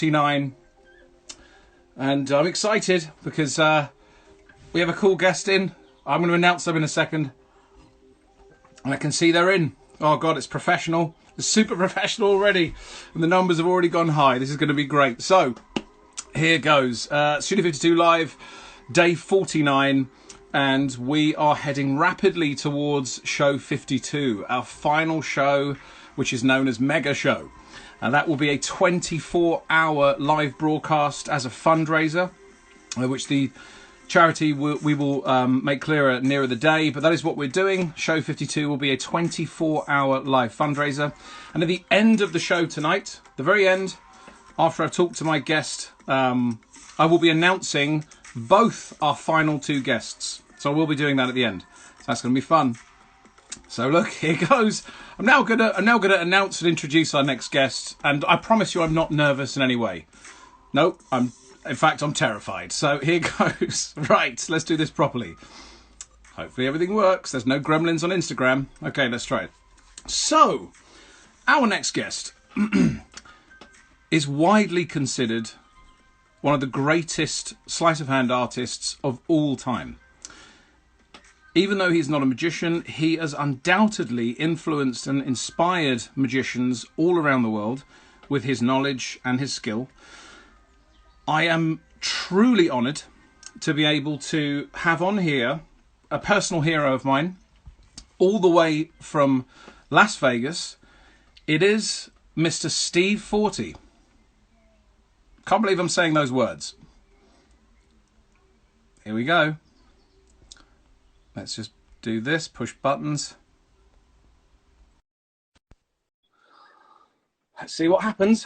49, and I'm excited because we have a cool guest in. I'm going to announce them in a second, and I can see they're in. Oh god, it's professional. It's super professional already, and the numbers have already gone high. This is going to be great. So here goes. Studio 52 Live, day 49, and we are heading rapidly towards show 52, our final show, which is known as Mega Show. And that will be a 24-hour live broadcast as a fundraiser, which the charity we will make clearer nearer the day. But that is what we're doing. Show 52 will be a 24-hour live fundraiser. And at the end of the show tonight, the very end, after I've talked to my guest, I will be announcing both our final two guests. So I will be doing that at the end. So that's going to be fun. So look, here goes. I'm now gonna announce and introduce our next guest, and I promise you I'm not nervous in any way. Nope, in fact I'm terrified. So here goes. Right, let's do this properly. Hopefully everything works. There's no gremlins on Instagram. Okay, let's try it. So, our next guest is widely considered one of the greatest sleight of hand artists of all time. Even though he's not a magician, he has undoubtedly influenced and inspired magicians all around the world with his knowledge and his skill. I am truly honoured to be able to have on here a personal hero of mine, all the way from Las Vegas. It is Mr. Steve Forte. Can't believe I'm saying those words. Here we go. Let's just do this, push buttons. Let's see what happens.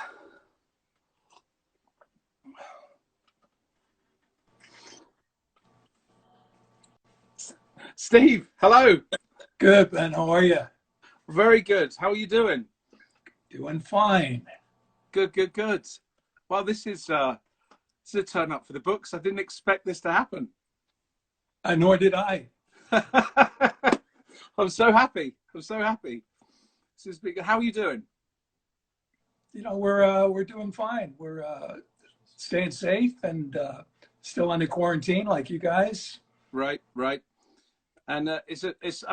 Steve, hello. Good, Ben. How are you? Very good. How are you doing? Doing fine. Good, good, good. Well, this is a turn up for the books. I didn't expect this to happen. Nor did I. I'm so happy. I'm so happy. This is big. How are you doing? You know, we're doing fine. We're staying safe and still under quarantine, like you guys. Right, right. And I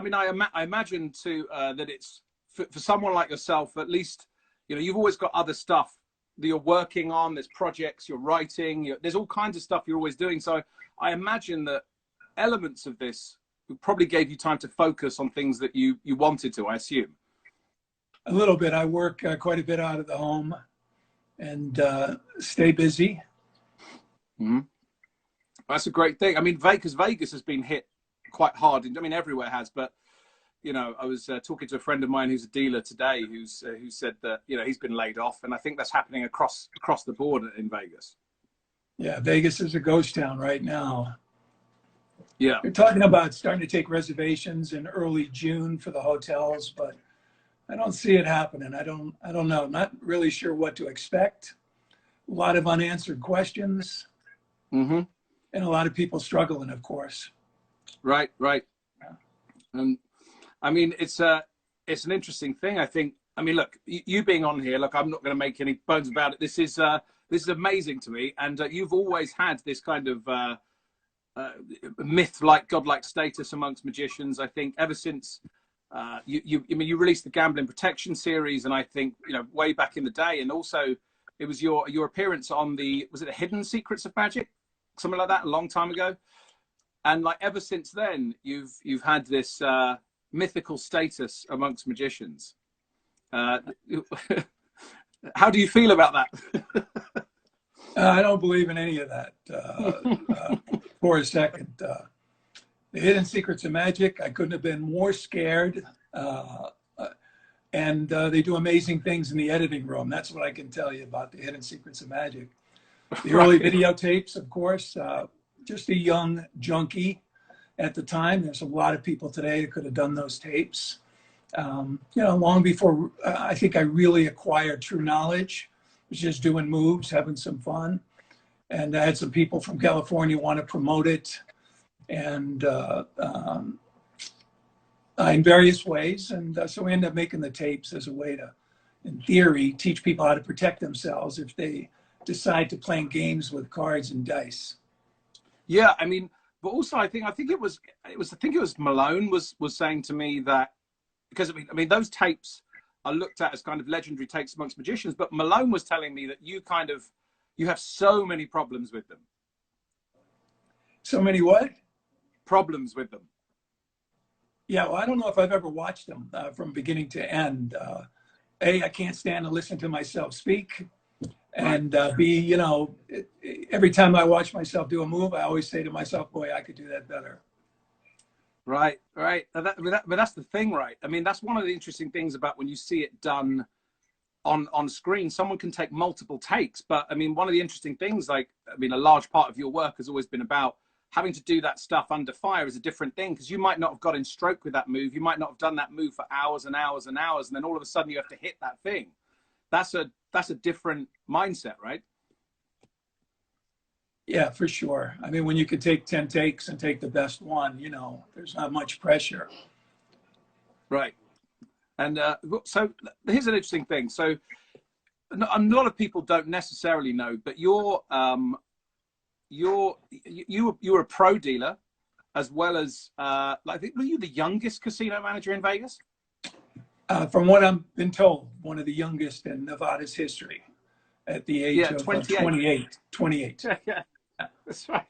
mean, I imagine too that it's for someone like yourself. At least, you know, you've always got other stuff that you're working on. There's projects you're writing. There's all kinds of stuff you're always doing. So I imagine that elements of this probably gave you time to focus on things that you wanted to, I assume. A little bit. I work quite a bit out of the home and stay busy. Mm-hmm. That's a great thing. I mean, Vegas has been hit quite hard. I mean, everywhere has, but you know, I was talking to a friend of mine who's a dealer today who said that, you know, he's been laid off, and I think that's happening across the board in Vegas. Yeah, Vegas is a ghost town right now. Yeah. They're talking about starting to take reservations in early June for the hotels, but I don't see it happening. I don't know. Not really sure what to expect. A lot of unanswered questions. Mm-hmm. And a lot of people struggling, of course. Right, right. Yeah. I mean, it's an interesting thing. I think. I mean, look, you being on here, look, I'm not going to make any bones about it. This is amazing to me, and you've always had this kind of myth-like, godlike status amongst magicians. I think ever since you released the Gambling Protection series, and I think, you know, way back in the day, and also it was your appearance on was it the Hidden Secrets of Magic, something like that, a long time ago. And like ever since then, you've had this mythical status amongst magicians. How do you feel about that? I don't believe in any of that for a second. The Hidden Secrets of Magic, I couldn't have been more scared. And they do amazing things in the editing room. That's what I can tell you about the Hidden Secrets of Magic. The early videotapes, of course, just a young junkie at the time. There's a lot of people today that could have done those tapes. You know, long before I think I really acquired true knowledge, was just doing moves, having some fun. And I had some people from California want to promote it, and in various ways. And so we ended up making the tapes as a way to, in theory, teach people how to protect themselves if they decide to playing games with cards and dice. Yeah, I mean, but also I think it was Malone was saying to me that, because I mean those tapes are looked at as kind of legendary tapes amongst magicians, but Malone was telling me that you have so many problems with them. So many what? Problems with them. Yeah, well, I don't know if I've ever watched them from beginning to end. A, I can't stand to listen to myself speak. And B, you know, every time I watch myself do a move, I always say to myself, boy, I could do that better. Right, right. But that's the thing, right? I mean, that's one of the interesting things about when you see it done on screen. Someone can take multiple takes, but I mean, one of the interesting things, like, I mean, a large part of your work has always been about having to do that stuff under fire is a different thing, because you might not have got in stroke with that move. You might not have done that move for hours and hours and hours, and then all of a sudden you have to hit that thing. That's a different mindset, right? Yeah, for sure. I mean, when you could take 10 takes and take the best one, you know, there's not much pressure. Right. And so here's an interesting thing. So a lot of people don't necessarily know, but you were a pro dealer, as well as like, were you the youngest casino manager in Vegas? From what I've been told, one of the youngest in Nevada's history at the age of 28. 28. Yeah, that's right.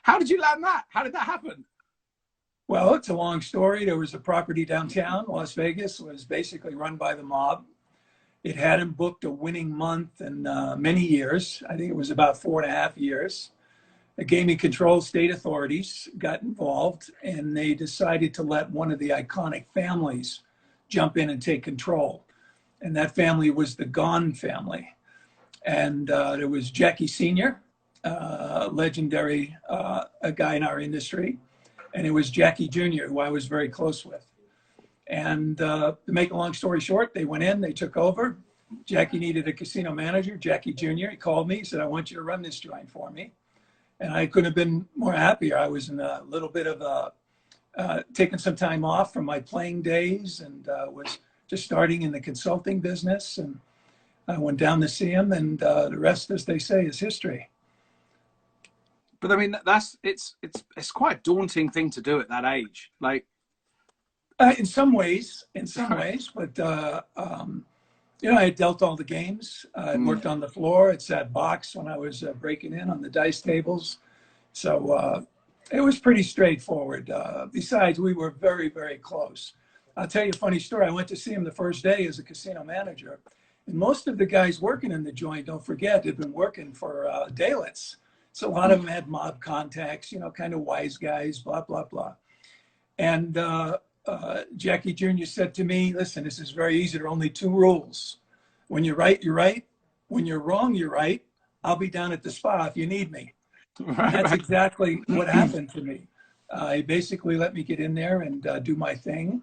How did you land that? How did that happen? Well, it's a long story. There was a property downtown, Las Vegas, was basically run by the mob. It hadn't booked a winning month in many years. I think it was about 4.5 years. The gaming control state authorities got involved, and they decided to let one of the iconic families jump in and take control. And that family was the Gone family. And there was Jackie Sr., legendary a guy in our industry. And it was Jackie Jr., who I was very close with. And to make a long story short, they went in, they took over. Jackie needed a casino manager, Jackie Jr. He called me, he said, I want you to run this joint for me. And I couldn't have been more happier. I was in a little bit of taking some time off from my playing days, and was just starting in the consulting business. And I went down to see him, and the rest, as they say, is history. But I mean, it's quite a daunting thing to do at that age. Like, in some ways, but you know, I had dealt all the games. I worked on the floor. It sat box when I was breaking in on the dice tables. So it was pretty straightforward. Besides, we were very, very close. I'll tell you a funny story. I went to see him the first day as a casino manager. And most of the guys working in the joint, don't forget, had been working for Dalits. So a lot of them had mob contacts, you know, kind of wise guys, blah, blah, blah. And Jackie Jr. said to me, listen, this is very easy. There are only 2 rules. When you're right, you're right. When you're wrong, you're right. I'll be down at the spa if you need me. And that's exactly what happened to me. He basically let me get in there and do my thing.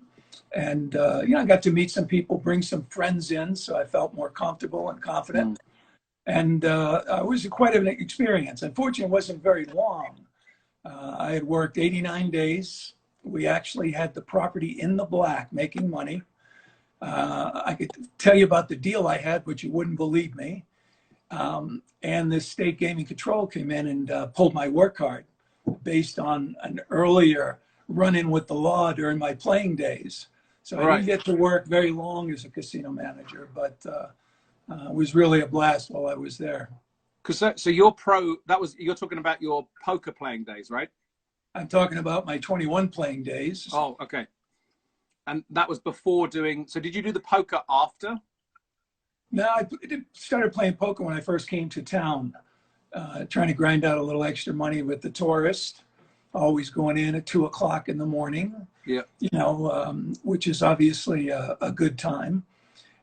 And, you know, I got to meet some people, bring some friends in, so I felt more comfortable and confident. And it was quite an experience. Unfortunately, it wasn't very long. I had worked 89 days. We actually had the property in the black, making money. I could tell you about the deal I had, but you wouldn't believe me. And the state gaming control came in and pulled my work card based on an earlier run-in with the law during my playing days. So I didn't get to work very long as a casino manager, but it was really a blast while I was there. So you're you're talking about your poker playing days, right? I'm talking about my 21 playing days. Oh, okay. And that was before doing, so did you do the poker after? No, I started playing poker when I first came to town, trying to grind out a little extra money with the tourist, always going in at 2 o'clock in the morning, yeah, you know, which is obviously a good time.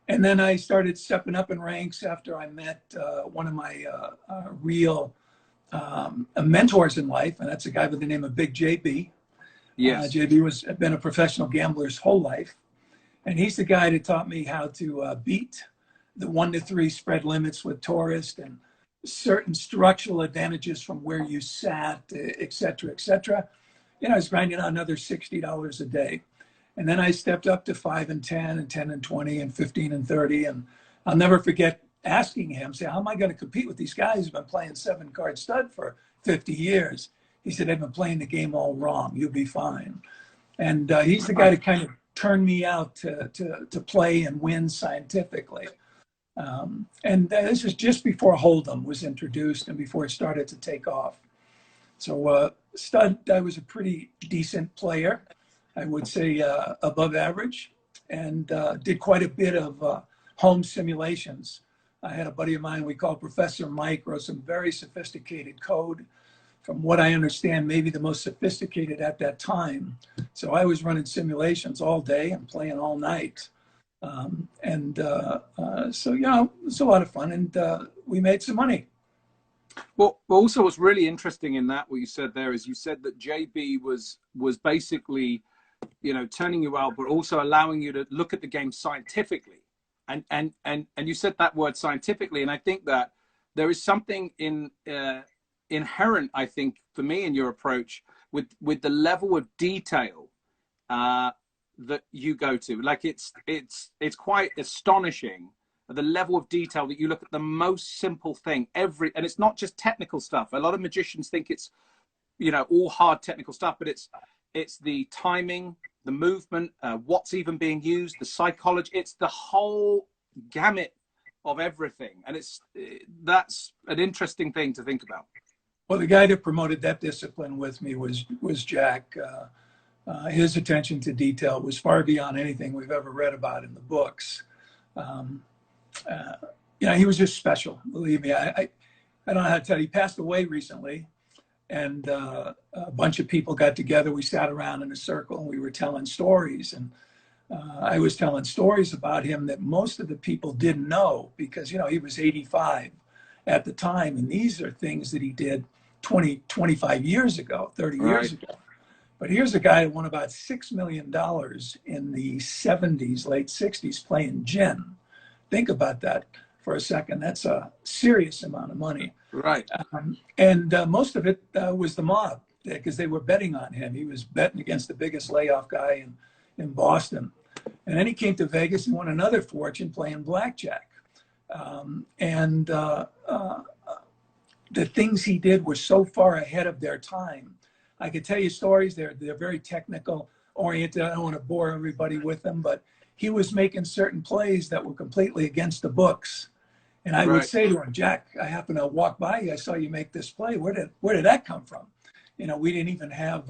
And then I started stepping up in ranks after I met one of my real mentors in life, and that's a guy by the name of Big JB. Yes. JB had been a professional gambler his whole life, and he's the guy that taught me how to beat the 1 to 3 spread limits with tourist and certain structural advantages from where you sat, et cetera, et cetera. You know, I was grinding out another $60 a day. And then I stepped up to 5 and 10 and 10 and 20 and 15 and 30. And I'll never forget asking him, say, how am I going to compete with these guys who've been playing 7-card stud for 50 years? He said, they've been playing the game all wrong. You'll be fine. And he's the guy to kind of turn me out to play and win scientifically. And this is just before Hold'em was introduced and before it started to take off. So stud, I was a pretty decent player. I would say above average, and did quite a bit of home simulations. I had a buddy of mine we call Professor Mike, wrote some very sophisticated code. From what I understand, maybe the most sophisticated at that time. So I was running simulations all day and playing all night. So, you know, it was a lot of fun, and we made some money. Well, also what's really interesting in that, what you said there, is you said that JB was basically, you know, turning you out, but also allowing you to look at the game scientifically. And you said that word scientifically. And I think that there is something inherent, I think, for me in your approach with the level of detail that you go to. Like it's quite astonishing the level of detail that you look at the most simple thing and it's not just technical stuff. A lot of magicians think it's, you know, all hard technical stuff, but it's the timing, the movement, what's even being used, the psychology. It's the whole gamut of everything, and that's an interesting thing to think about. Well, the guy that promoted that discipline with me was Jack. His attention to detail was far beyond anything we've ever read about in the books. You know, he was just special. Believe me, I don't know how to tell you. He passed away recently, and a bunch of people got together. We sat around in a circle and we were telling stories. And I was telling stories about him that most of the people didn't know because, you know, he was 85 at the time. And these are things that he did 20, 25 years ago, 30 years ago. But here's a guy who won about $6 million in the 70s, late 60s, playing gin. Think about that for a second. That's a serious amount of money. Right. And most of it was the mob because they were betting on him. He was betting against the biggest layoff guy in Boston. And then he came to Vegas and won another fortune playing blackjack. The things he did were so far ahead of their time. I could tell you stories. They're very technical oriented. I don't want to bore everybody with them, but he was making certain plays that were completely against the books. And I would say to him, Jack, I happen to walk by you. I saw you make this play. Where did that come from? You know, we didn't even have,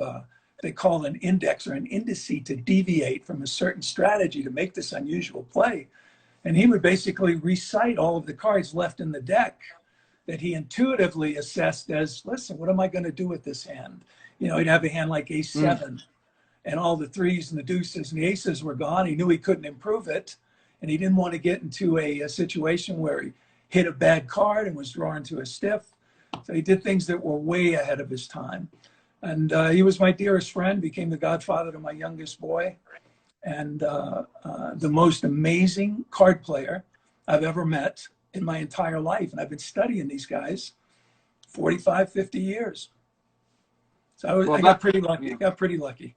they call an index or an indice to deviate from a certain strategy to make this unusual play. And he would basically recite all of the cards left in the deck that he intuitively assessed as, listen, what am I going to do with this hand? You know, he'd have a hand like ace-7 and all the threes and the deuces and the aces were gone. He knew he couldn't improve it. And he didn't want to get into a situation where he hit a bad card and was drawn to a stiff. So he did things that were way ahead of his time. And he was my dearest friend, became the godfather to my youngest boy, and the most amazing card player I've ever met in my entire life. And I've been studying these guys 45, 50 years. So I got pretty lucky. Yeah. Got pretty lucky.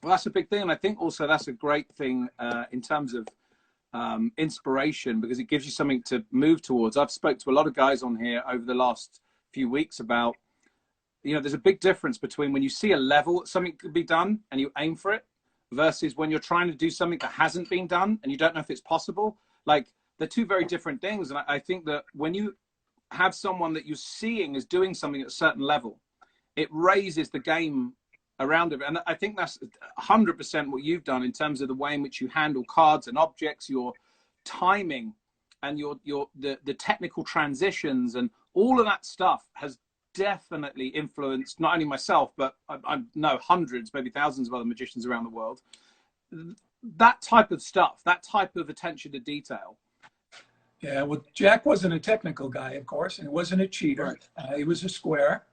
Well, that's a big thing. And I think also that's a great thing in terms of inspiration, because it gives you something to move towards. I've spoke to a lot of guys on here over the last few weeks about, you know, there's a big difference between when you see a level that something could be done and you aim for it versus when you're trying to do something that hasn't been done and you don't know if it's possible. Like, they're two very different things. And I think that when you have someone that you're seeing is doing something at a certain level, it raises the game around it. And I think that's 100% what you've done in terms of the way in which you handle cards and objects, your timing and the technical transitions and all of that stuff has definitely influenced not only myself, but I know hundreds, maybe thousands of other magicians around the world. That type of stuff, that type of attention to detail. Yeah, well, Jack wasn't a technical guy, of course, and he wasn't a cheater. He was a square.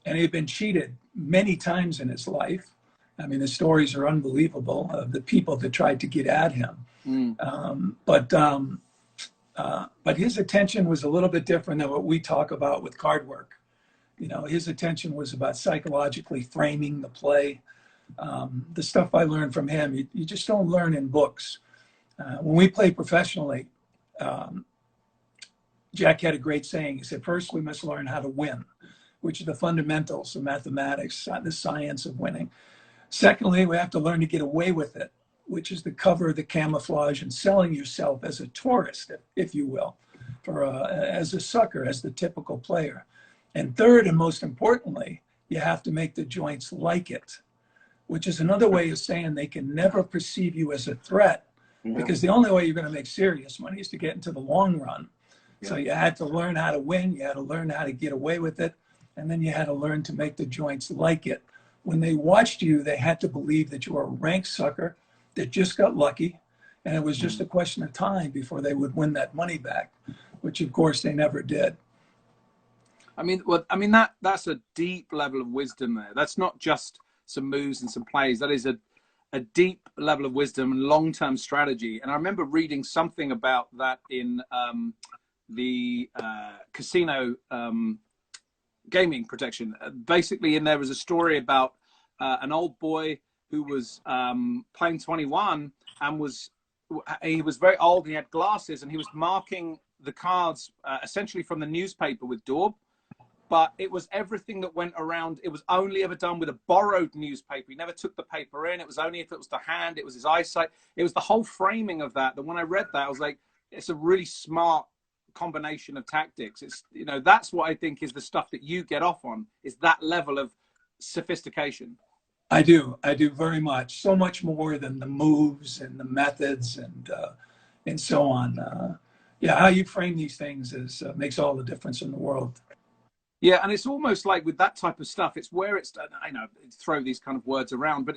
And he had been cheated many times in his life. I mean, the stories are unbelievable of the people that tried to get at him. But his attention was a little bit different than what we talk about with card work. You know, his attention was about psychologically framing the play. The stuff I learned from him, you just don't learn in books. When we play professionally, Jack had a great saying. He said, first, we must learn how to win, which are the fundamentals of mathematics, the science of winning. Secondly, we have to learn to get away with it, which is the cover, the camouflage, and selling yourself as a tourist, if you will, as a sucker, as the typical player. And third, and most importantly, you have to make the joints like it, which is another way of saying they can never perceive you as a threat, because the only way you're going to make serious money is to get into the long run. So you had to learn how to win, you had to learn how to get away with it, and then you had to learn to make the joints like it. When they watched you, they had to believe that you were a rank sucker that just got lucky, and it was just a question of time before they would win that money back, which of course they never did. I mean, that's a deep level of wisdom there. That's not just some moves and some plays. That is a deep level of wisdom and long-term strategy. And I remember reading something about that in the casino gaming protection. Basically, in there was a story about an old boy who was playing 21 and he was very old. And he had glasses, and he was marking the cards essentially from the newspaper with daub. But it was everything that went around. It was only ever done with a borrowed newspaper. He never took the paper in. It was only if it was the hand, it was his eyesight. It was the whole framing of that. That when I read that, I was like, it's a really smart combination of tactics. It's, you know, that's what I think is the stuff that you get off on, is that level of sophistication. I do very much. So much more than the moves and the methods and so on. Yeah, how you frame these things makes all the difference in the world. Yeah, and it's almost like with that type of stuff, it's where it's, I know, throw these kind of words around, but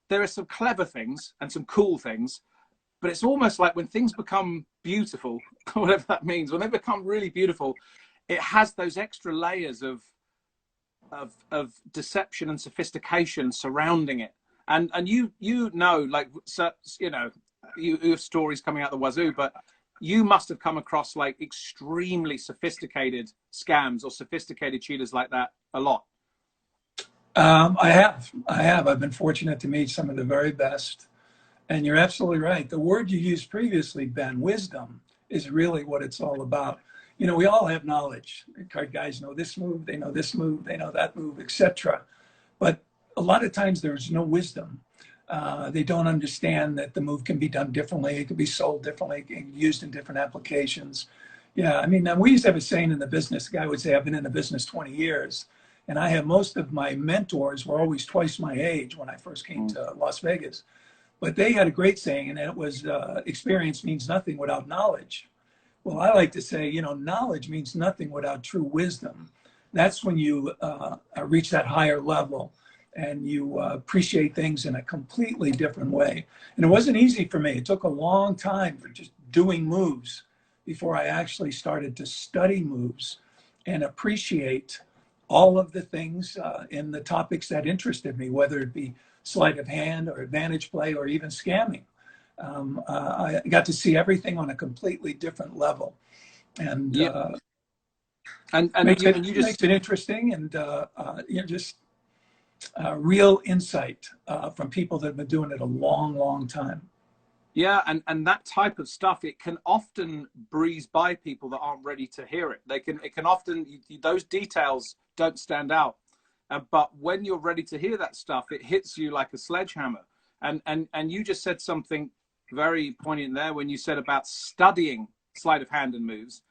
there are some clever things and some cool things, but it's almost like when things become beautiful, whatever that means, when they become really beautiful, it has those extra layers of deception and sophistication surrounding it. And you know, like, so, you know, you have stories coming out the wazoo, but you must have come across like extremely sophisticated scams or sophisticated cheaters like that a lot. I have. I've been fortunate to meet some of the very best. And you're absolutely right. The word you used previously, Ben, wisdom, is really what it's all about. You know, we all have knowledge. Card guys know this move, they know this move, they know that move, etc. But a lot of times there's no wisdom. They don't understand that the move can be done differently. It can be sold differently, used in different applications. Yeah, I mean, we used to have a saying in the business. A guy would say, I've been in the business 20 years. And I have most of my mentors were always twice my age when I first came to Las Vegas. But they had a great saying, and it was, experience means nothing without knowledge. Well, I like to say, you know, knowledge means nothing without true wisdom. That's when you reach that higher level and you appreciate things in a completely different way. And it wasn't easy for me. It took a long time for just doing moves before I actually started to study moves and appreciate all of the things in the topics that interested me, whether it be sleight of hand or advantage play or even scamming. I got to see everything on a completely different level. And makes it interesting, and you know, just real insight from people that have been doing it a long, long time. Yeah, and that type of stuff, it can often breeze by people that aren't ready to hear it. It can often, those details don't stand out. But when you're ready to hear that stuff, it hits you like a sledgehammer. And you just said something very poignant there when you said about studying sleight of hand and moves,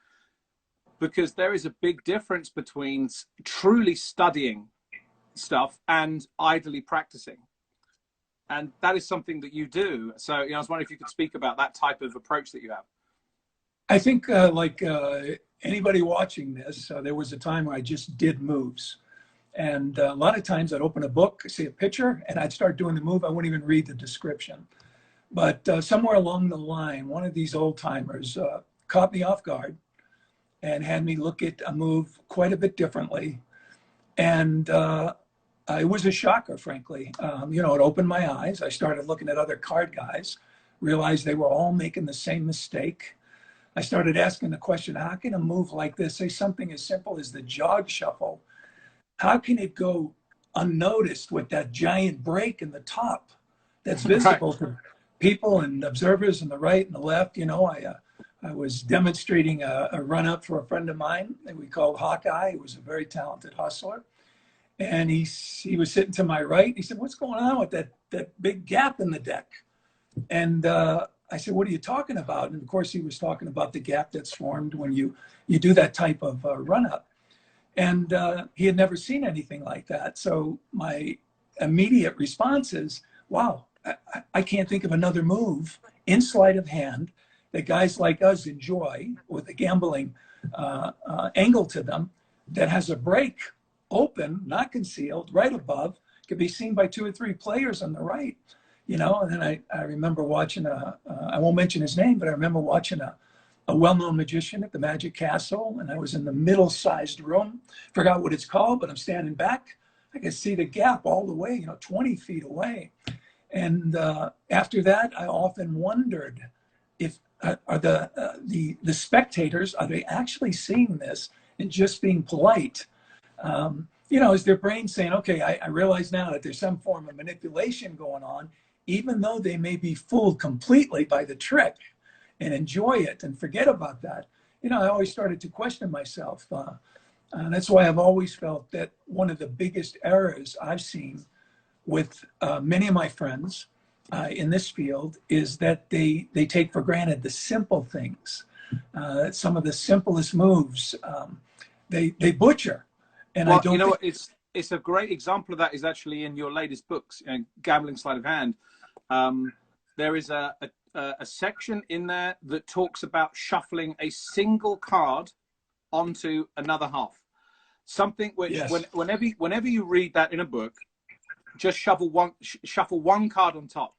because there is a big difference between truly studying stuff and idly practicing. And that is something that you do. So, you know, I was wondering if you could speak about that type of approach that you have. I think anybody watching this, there was a time where I just did moves. And a lot of times I'd open a book, see a picture, and I'd start doing the move. I wouldn't even read the description. But somewhere along the line, one of these old timers caught me off guard and had me look at a move quite a bit differently. And it was a shocker, frankly. You know, it opened my eyes. I started looking at other card guys, realized they were all making the same mistake. I started asking the question, how can a move like this, say something as simple as the jog shuffle, how can it go unnoticed with that giant break in the top that's visible to people and observers on the right and the left? You know, I was demonstrating a run up for a friend of mine that we called Hawkeye. He was a very talented hustler. And he was sitting to my right. He said, "What's going on with that big gap in the deck?" And I said, "What are you talking about?" And of course, he was talking about the gap that's formed when you do that type of run up. And he had never seen anything like that. So my immediate response is, "Wow, I can't think of another move in sleight of hand that guys like us enjoy with a gambling angle to them that has a break open, not concealed, right above, could be seen by 2 or 3 players on the right." You know, and then I remember watching I won't mention his name, but I remember watching a well-known magician at the Magic Castle, and I was in the middle-sized room. Forgot what it's called, but I'm standing back. I could see the gap all the way, 20 feet away. And after that, I often wondered if are the spectators, are they actually seeing this and just being polite? Is their brain saying, "Okay, I realize now that there's some form of manipulation going on, even though they may be fooled completely by the trick and enjoy it and forget about that." I always started to question myself. And that's why I've always felt that one of the biggest errors I've seen with many of my friends in this field is that they take for granted the simple things. Some of the simplest moves, they butcher. And Well, I don't you know think, what? It's a great example of that is actually in your latest books, Gambling Sleight of Hand. There is a section in there that talks about shuffling a single card onto another half. Something which, yes. whenever you read that in a book, just shuffle one card on top.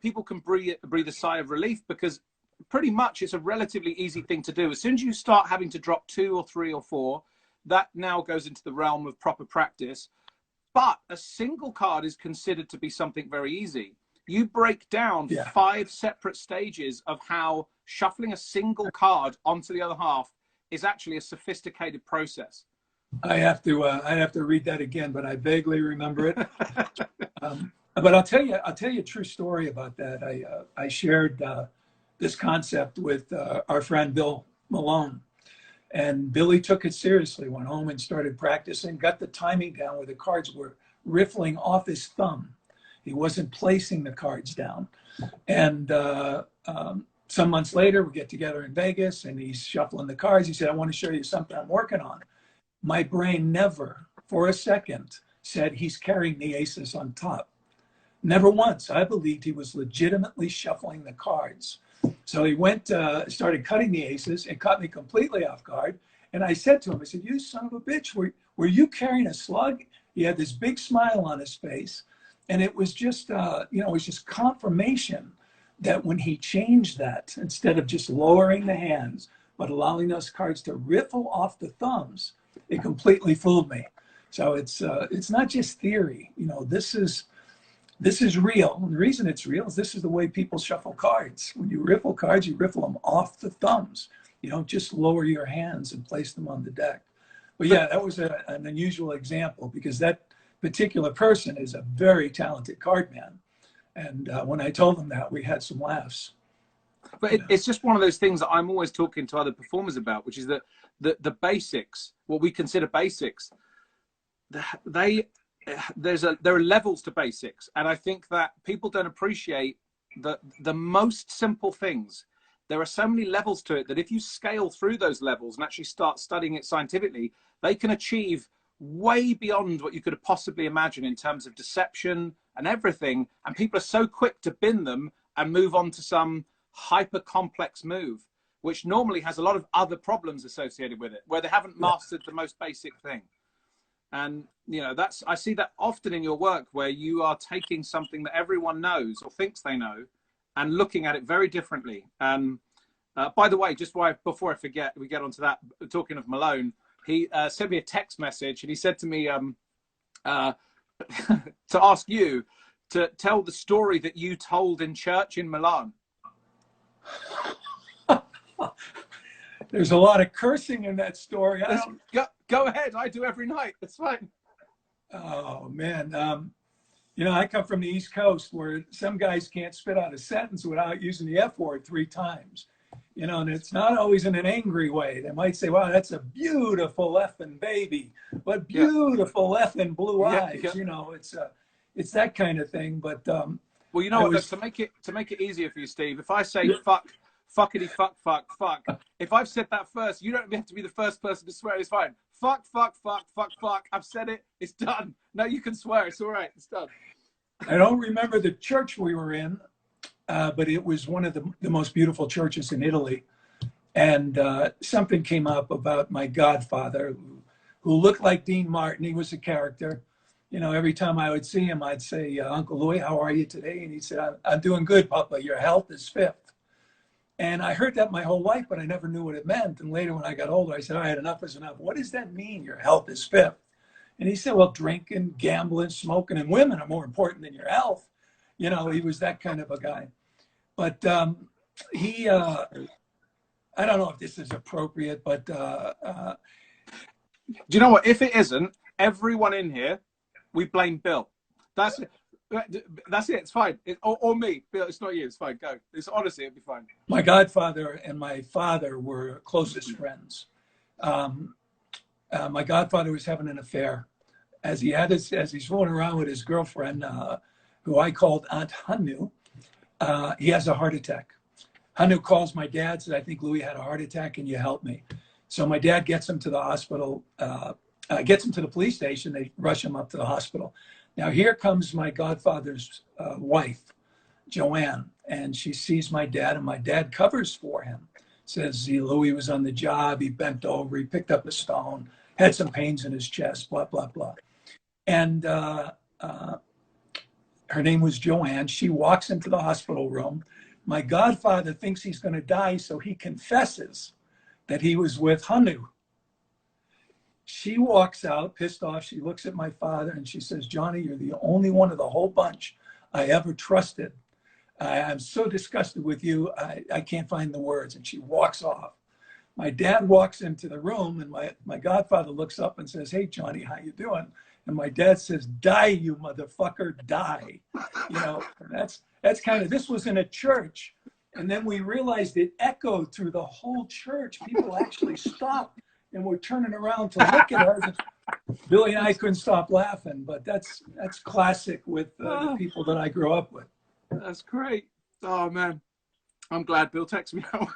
People can breathe a sigh of relief because pretty much it's a relatively easy thing to do. As soon as you start having to drop 2 or 3 or 4, that now goes into the realm of proper practice. But a single card is considered to be something very easy. You break down 5 separate stages of how shuffling a single card onto the other half is actually a sophisticated process. I have to read that again, but I vaguely remember it. But I'll tell you a true story about that. I shared this concept with our friend Bill Malone, and Billy took it seriously. Went home and started practicing. Got the timing down where the cards were riffling off his thumb. He wasn't placing the cards down. And some months later, we get together in Vegas, and he's shuffling the cards. He said, "I want to show you something I'm working on." My brain never, for a second, said he's carrying the aces on top. Never once. I believed he was legitimately shuffling the cards. So he went, started cutting the aces. It caught me completely off guard. And I said to him, I said, "You son of a bitch, were you carrying a slug?" He had this big smile on his face. And it was just, it was just confirmation that when he changed that, instead of just lowering the hands, but allowing those cards to riffle off the thumbs, it completely fooled me. So it's not just theory. This is real. And the reason it's real is this is the way people shuffle cards. When you riffle cards, you riffle them off the thumbs. You don't just lower your hands and place them on the deck. But yeah, that was an unusual example because that particular person is a very talented card man. And when I told them that, we had some laughs. But it's just one of those things that I'm always talking to other performers about, which is that the basics, what we consider basics, there are levels to basics, and I think that people don't appreciate the most simple things. There are so many levels to it that if you scale through those levels and actually start studying it scientifically, they can achieve way beyond what you could have possibly imagined in terms of deception and everything. And people are so quick to bin them and move on to some hyper complex move, which normally has a lot of other problems associated with it, where they haven't mastered the most basic thing. And I see that often in your work, where you are taking something that everyone knows or thinks they know and looking at it very differently. By the way, before I forget, we get onto that, talking of Malone, he sent me a text message and he said to me to ask you to tell the story that you told in church in Milan. There's a lot of cursing in that story. Go ahead. I do every night. It's fine. Oh, man. I come from the East Coast where some guys can't spit out a sentence without using the F word 3 times. You know, and it's not always in an angry way. They might say, wow, that's a beautiful effing baby, but Yeah, beautiful effing blue yeah, eyes. yeah. You know, it's that kind of thing. But Well, you know I what? Look, was, to make it easier for you, Steve. If I say fuck, fuckity fuck, fuck, fuck. If I've said that first, you don't have to be the first person to swear. It's fine. Fuck, fuck, fuck, fuck, fuck. I've said it. It's done. No, you can swear. It's all right. It's done. I don't remember the church we were in, but it was one of the most beautiful churches in Italy. And something came up about my godfather, who looked like Dean Martin. He was a character. You know, every time I would see him, I'd say, Uncle Louis, how are you today? And he said, I'm doing good, Papa. Your health is fifth. And I heard that my whole life, but I never knew what it meant. And later when I got older, I said, all right, enough is enough. What does that mean, your health is fifth? And he said, well, drinking, gambling, smoking, and women are more important than your health. You know, he was that kind of a guy. But he, I don't know if this is appropriate, but Do you know what? If it isn't, everyone in here, we blame Bill. That's it. That's it. It's fine. Or me. Bill, it's not you. It's fine. Go. It's honestly, it'll be fine. my godfather and my father were closest friends. My godfather was having an affair as he's rolling around with his girlfriend, who I called Aunt Hanu. He has a heart attack. Hanu calls my dad, says, I think Louis had a heart attack. Can you help me? So my dad gets him to the hospital, gets him to the police station. They rush him up to the hospital. Now here comes my godfather's wife, Joanne, and she sees my dad, and my dad covers for him. Says Louis was on the job. He bent over. He picked up a stone. Had some pains in his chest. Blah blah blah. And her name was Joanne. She walks into the hospital room. My godfather thinks he's going to die, so he confesses that he was with Hanu. She walks out, pissed off. She looks at my father and she says, Johnny, you're the only one of the whole bunch I ever trusted. I'm so disgusted with you. I can't find the words. And she walks off. My dad walks into the room and my godfather looks up and says, hey, Johnny, how you doing? And my dad says, die, you motherfucker, die. You know, that's kind of, this was in a church. And then we realized it echoed through the whole church. People actually stopped and were turning around to look at us. Billy and I couldn't stop laughing, but that's classic with the people that I grew up with. That's great. Oh, man. I'm glad Bill texted me now.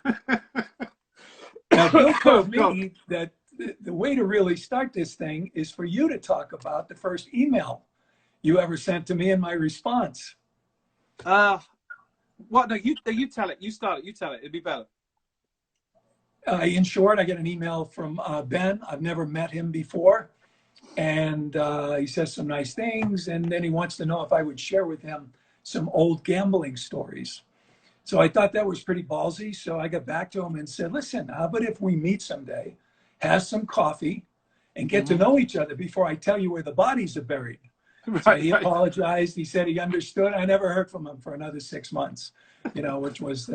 Now, Bill told me that the way to really start this thing is for you to talk about the first email you ever sent to me and my response. What? No, you tell it. You start it. You tell it. It'd be better. In short, I get an email from Ben. I've never met him before. And he says some nice things. And then he wants to know if I would share with him some old gambling stories. So I thought that was pretty ballsy. So I got back to him and said, listen, how about if we meet someday, have some coffee, and get to know each other before I tell you where the bodies are buried? Right, so he apologized. He said he understood. I never heard from him for another 6 months, you know, which was,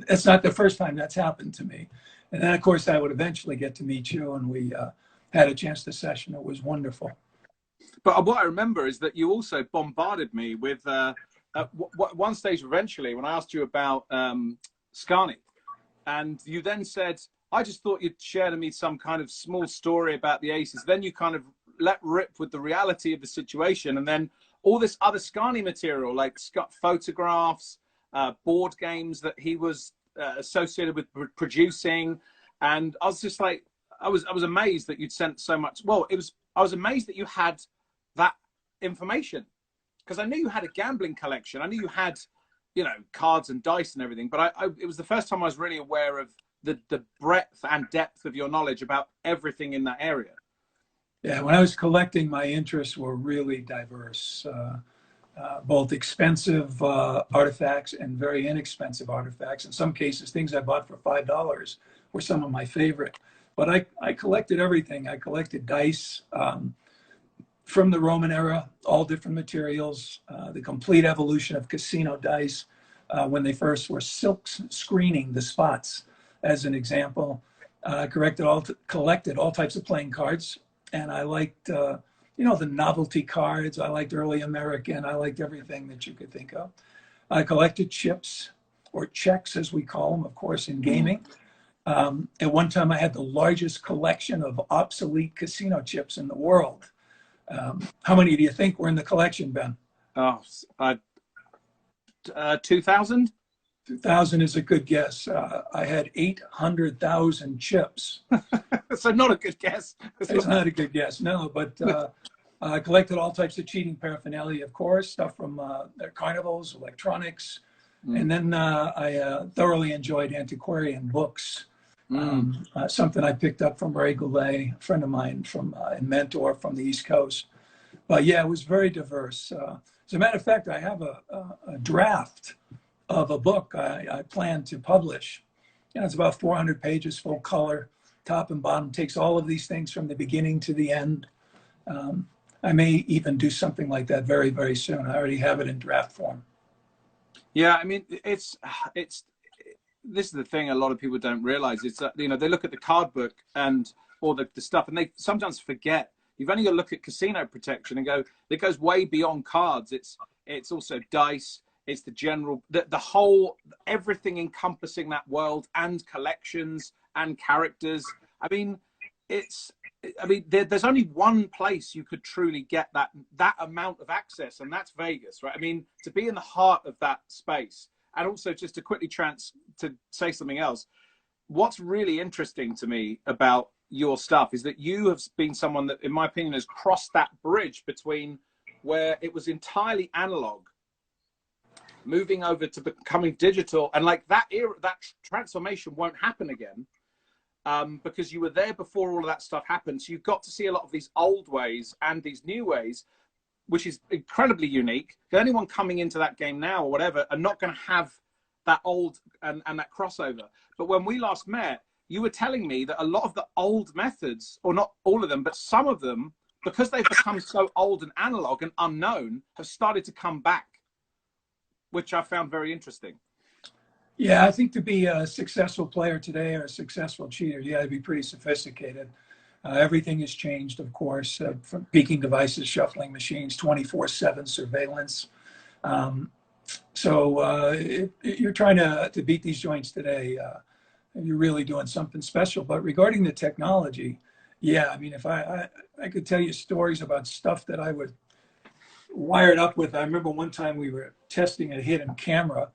it's not the first time that's happened to me. And then, of course, I would eventually get to meet you, and we had a chance to session. It was wonderful. But what I remember is that you also bombarded me with, at one stage eventually, when I asked you about Scarney, and you then said, I just thought you'd share to me some kind of small story about the Aces. Then you kind of let rip with the reality of the situation. And then all this other Scarney material, like photographs, board games that he was associated with producing. And I was just like, I was amazed that you'd sent so much. Well, I was amazed that you had that information, because I knew you had a gambling collection. I knew you had, you know, cards and dice and everything. But it was the first time I was really aware of the breadth and depth of your knowledge about everything in that area. Yeah, when I was collecting, my interests were really diverse, both expensive artifacts and very inexpensive artifacts. In some cases, things I bought for $5 were some of my favorite. But I collected everything. I collected dice from the Roman era, all different materials, the complete evolution of casino dice when they first were silk screening the spots, as an example. Collected all types of playing cards. And I liked, you know, the novelty cards. I liked early American. I liked everything that you could think of. I collected chips. or checks as we call them, of course, in gaming. At one time, I had the largest collection of obsolete casino chips in the world. How many do you think were in the collection, Ben? Oh, 2000? 2,000 is a good guess. I had 800,000 chips. So not a good guess. It's not a good guess, no, but I collected all types of cheating paraphernalia, of course, stuff from their carnivals, electronics, and then I thoroughly enjoyed antiquarian books. Something I picked up from Ray Goulet, a friend of mine from and mentor from the East Coast. But yeah, it was very diverse. As a matter of fact, I have a draft of a book I plan to publish. It's about 400 pages, full color, top and bottom, takes all of these things from the beginning to the end. I may even do something like that very, very soon. I already have it in draft form. Yeah, I mean, it's this is the thing a lot of people don't realize. It's that, they look at the card book and or the stuff, and they sometimes forget. You've only got to look at casino protection and go, it goes way beyond cards. It's also dice. It's the general, the whole, everything encompassing that world and collections and characters. I mean, there's only one place you could truly get that amount of access, and that's Vegas, right? I mean, to be in the heart of that space. And also, just to quickly to say something else, what's really interesting to me about your stuff is that you have been someone that, in my opinion, has crossed that bridge between where it was entirely analog, moving over to becoming digital, and like that era, that transformation won't happen again, because you were there before all of that stuff happened. So you've got to see a lot of these old ways and these new ways, which is incredibly unique. Anyone coming into that game now or whatever are not going to have that old and that crossover. But when we last met, you were telling me that a lot of the old methods, or not all of them, but some of them, because they've become so old and analog and unknown, have started to come back, which I found very interesting. Yeah, I think to be a successful player today or a successful cheater, you got to be pretty sophisticated. Everything has changed, of course, from peaking devices, shuffling machines, 24/7 surveillance. If you're trying to beat these joints today, you're really doing something special. But regarding the technology, yeah, I mean, if I could tell you stories about stuff that I would wired up with. I remember one time we were testing a hidden camera.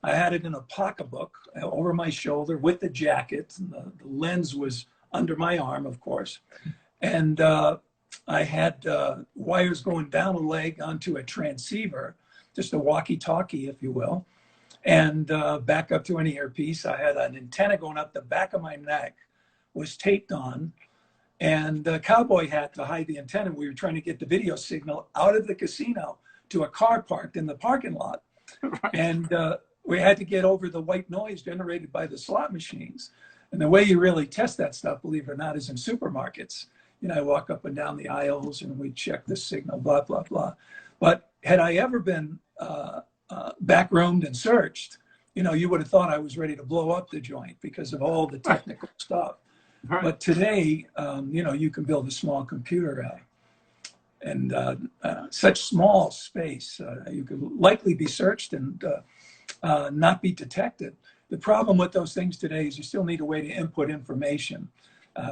I had it in a pocketbook over my shoulder with the jacket. And the lens was under my arm, of course. And I had wires going down a leg onto a transceiver, just a walkie-talkie, if you will. And back up to an earpiece. I had an antenna going up the back of my neck, was taped on, and a cowboy hat to hide the antenna. We were trying to get the video signal out of the casino to a car parked in the parking lot. Right. And we had to get over the white noise generated by the slot machines. And the way you really test that stuff, believe it or not, is in supermarkets. I walk up and down the aisles and we check the signal, blah, blah, blah. But had I ever been backroomed and searched, you would have thought I was ready to blow up the joint because of all the technical stuff. Right. But today, you can build a small computer and such small space. You could likely be searched and not be detected. The problem with those things today is you still need a way to input information,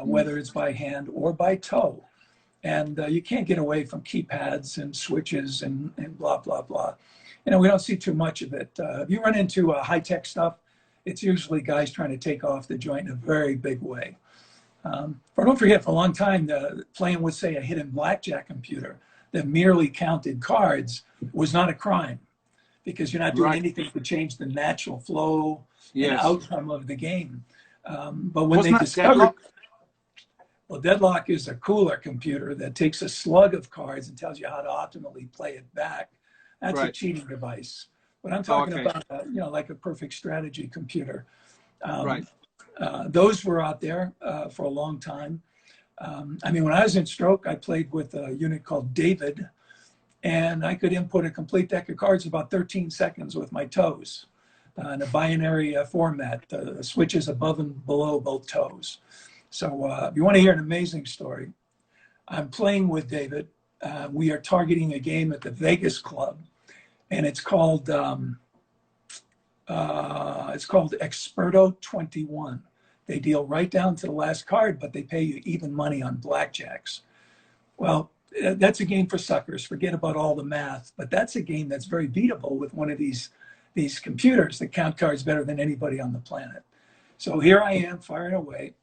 whether it's by hand or by toe. And you can't get away from keypads and switches and blah, blah, blah. We don't see too much of it. If you run into high-tech stuff, it's usually guys trying to take off the joint in a very big way. Don't forget, for a long time, playing with, say, a hidden blackjack computer that merely counted cards was not a crime, because you're not doing anything to change the natural flow and outcome of the game. But when they discovered, Deadlock is a cooler computer that takes a slug of cards and tells you how to optimally play it back. That's a cheating device. But I'm talking about, like a perfect strategy computer. Those were out there for a long time. When I was in stroke, I played with a unit called David, and I could input a complete deck of cards in about 13 seconds with my toes in a binary format, switches above and below both toes. So if you want to hear an amazing story, I'm playing with David. We are targeting a game at the Vegas Club, and it's called It's called Experto 21. They deal right down to the last card, but they pay you even money on blackjacks. Well, that's a game for suckers. Forget about all the math, but that's a game that's very beatable with one of these computers that count cards better than anybody on the planet. So here I am firing away.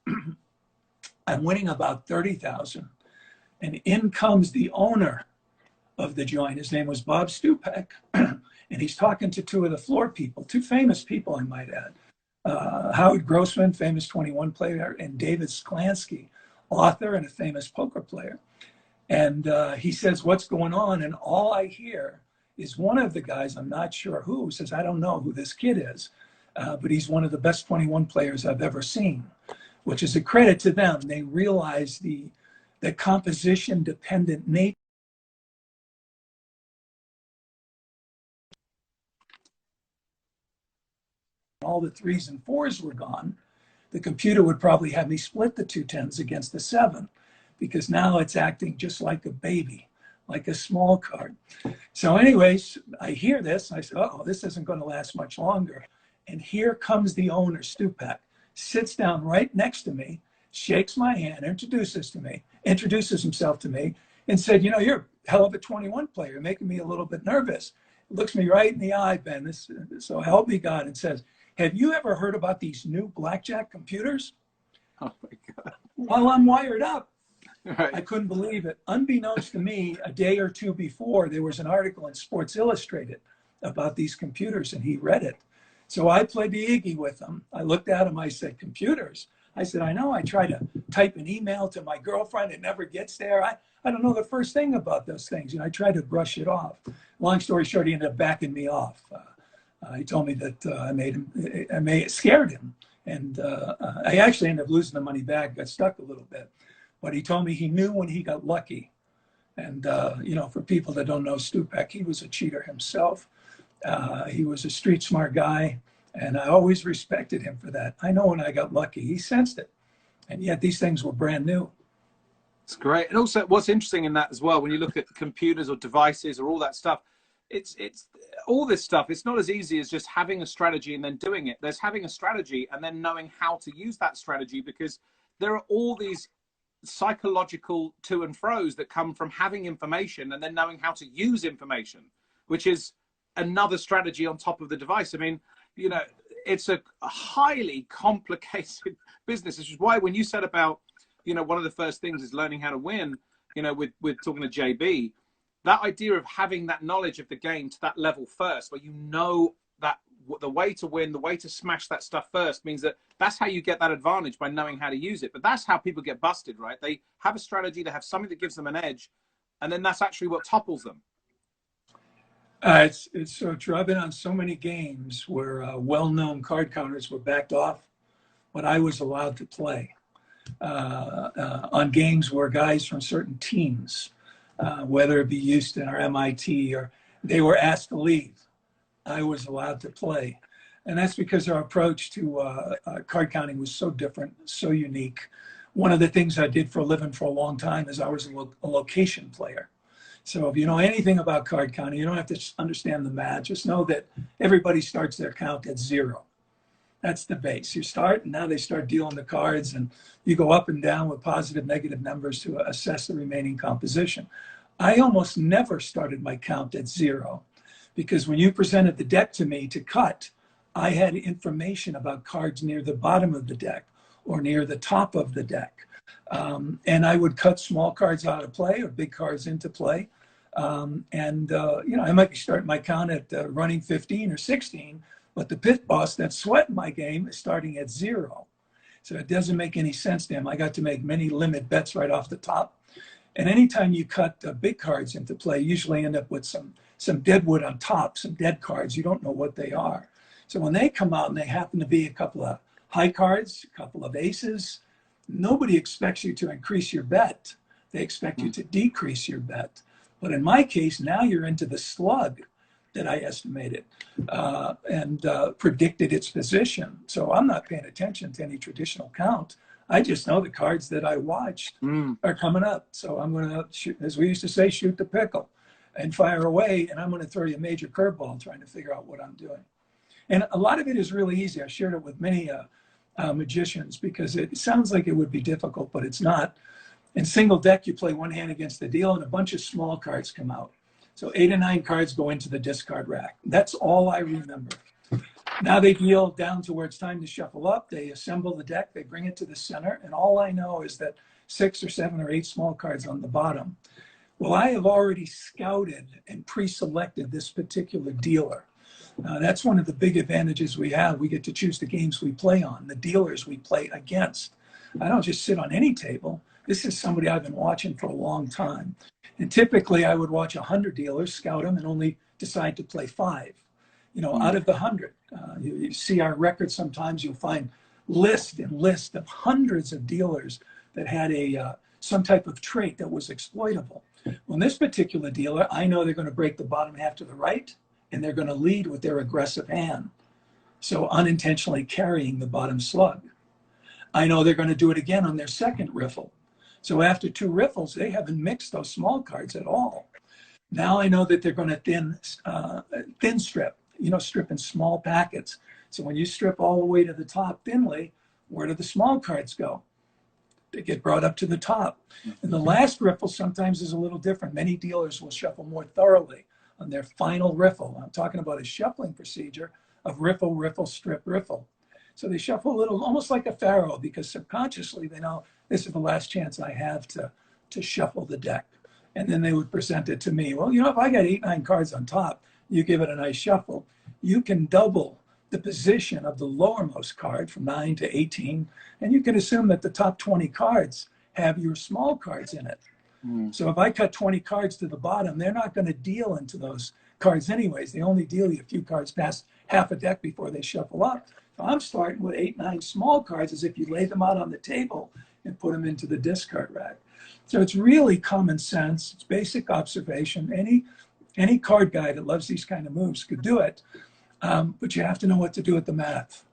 I'm winning about 30,000, and in comes the owner of the joint. His name was Bob Stupak, and he's talking to two of the floor people, two famous people, I might add. Howard Grossman, famous 21 player, and David Sklansky, author and a famous poker player. And he says, what's going on? And all I hear is one of the guys, I'm not sure who, says, I don't know who this kid is, but he's one of the best 21 players I've ever seen, which is a credit to them. They realize the composition dependent nature. All the 3s and 4s were gone, the computer would probably have me split the 2 10s against the 7, because now it's acting just like a baby, like a small card. So anyways, I hear this. I said, oh, this isn't going to last much longer. And here comes the owner, Stupak, sits down right next to me, shakes my hand, introduces himself to me, and said, you know, you're a hell of a 21 player. You're making me a little bit nervous. Looks me right in the eye, Ben. So help me God, and says, have you ever heard about these new blackjack computers? Oh my God. Well, I'm wired up. Right. I couldn't believe it. Unbeknownst to me, a day or two before, there was an article in Sports Illustrated about these computers, and he read it. So I played the Iggy with him. I looked at him. I said, computers? I said, I know. I try to type an email to my girlfriend. It never gets there. I don't know the first thing about those things. And I tried to brush it off. Long story short, he ended up backing me off. He told me that I scared him. And I actually ended up losing the money back, got stuck a little bit. But he told me he knew when he got lucky. And, you know, for people that don't know Stupak, he was a cheater himself. He was a street smart guy. And I always respected him for that. I know when I got lucky, he sensed it. And yet these things were brand new. It's great. And also what's interesting in that as well, when you look at computers or devices or all that stuff, it's all this stuff. It's not as easy as just having a strategy and then doing it. There's having a strategy and then knowing how to use that strategy, because there are all these psychological to and fro's that come from having information and then knowing how to use information, which is another strategy on top of the device. I mean, you know, it's a highly complicated business, which is why when you said about, you know, one of the first things is learning how to win, you know, with talking to JB, that idea of having that knowledge of the game to that level first, where you know that the way to win, the way to smash that stuff first, means that that's how you get that advantage, by knowing how to use it. But that's how people get busted, right? They have a strategy, they have something that gives them an edge, and then that's actually what topples them. It's so true. I've been on so many games where well-known card counters were backed off, but I was allowed to play. On games where guys from certain teams, whether it be Houston or MIT, or they were asked to leave, I was allowed to play. And that's because our approach to card counting was so different, so unique. One of the things I did for a living for a long time is I was a location player. So if you know anything about card counting, you don't have to understand the math. Just know that everybody starts their count at 0. That's the base. You start, and now they start dealing the cards, and you go up and down with positive, negative numbers to assess the remaining composition. I almost never started my count at 0, because when you presented the deck to me to cut, I had information about cards near the bottom of the deck or near the top of the deck. And I would cut small cards out of play or big cards into play. You know, I might be starting my count at running 15 or 16, but the pit boss that's sweating my game is starting at 0. So it doesn't make any sense to him. I got to make many limit bets right off the top. And anytime you cut big cards into play, you usually end up with some dead wood on top, some dead cards. You don't know what they are. So when they come out and they happen to be a couple of high cards, a couple of aces, nobody expects you to increase your bet. They expect you to decrease your bet. But in my case, now you're into the slug that I estimated and predicted its position. So I'm not paying attention to any traditional count. I just know the cards that I watched are coming up. So I'm going to, shoot, as we used to say, shoot the pickle and fire away. And I'm going to throw you a major curveball trying to figure out what I'm doing. And a lot of it is really easy. I shared it with many magicians because it sounds like it would be difficult, but it's not. In single deck, you play one hand against the deal and a bunch of small cards come out. So 8 or 9 cards go into the discard rack. That's all I remember. Now they deal down to where it's time to shuffle up. They assemble the deck, they bring it to the center, and all I know is that 6 or 7 or 8 small cards on the bottom. Well, I have already scouted and pre-selected this particular dealer. That's one of the big advantages we have. We get to choose the games we play on, the dealers we play against. I don't just sit on any table. This is somebody I've been watching for a long time. And typically I would watch 100 dealers, scout them, and only decide to play 5. You know, out of the 100. You see our record sometimes, you'll find list and list of hundreds of dealers that had some type of trait that was exploitable. Well, in this particular dealer, I know they're going to break the bottom half to the right, and they're going to lead with their aggressive hand. So unintentionally carrying the bottom slug. I know they're going to do it again on their second riffle. So after 2 riffles, they haven't mixed those small cards at all. Now I know that they're going to thin strip, you know, strip in small packets. So when you strip all the way to the top thinly, where do the small cards go? They get brought up to the top. And the last riffle sometimes is a little different. Many dealers will shuffle more thoroughly on their final riffle. I'm talking about a shuffling procedure of riffle, riffle, strip, riffle. So they shuffle a little, almost like a pharaoh, because subconsciously they know this is the last chance I have to shuffle the deck. And then they would present it to me. Well, you know, if I got 8, 9 cards on top, you give it a nice shuffle, you can double the position of the lowermost card from 9 to 18, and you can assume that the top 20 cards have your small cards in it. So if I cut 20 cards to the bottom, they're not going to deal into those cards anyways. They only deal you a few cards past half a deck before they shuffle up. So I'm starting with 8, 9 small cards as if you lay them out on the table and put them into the discard rack. So it's really common sense. It's basic observation. Any card guy that loves these kind of moves could do it, but you have to know what to do with the math.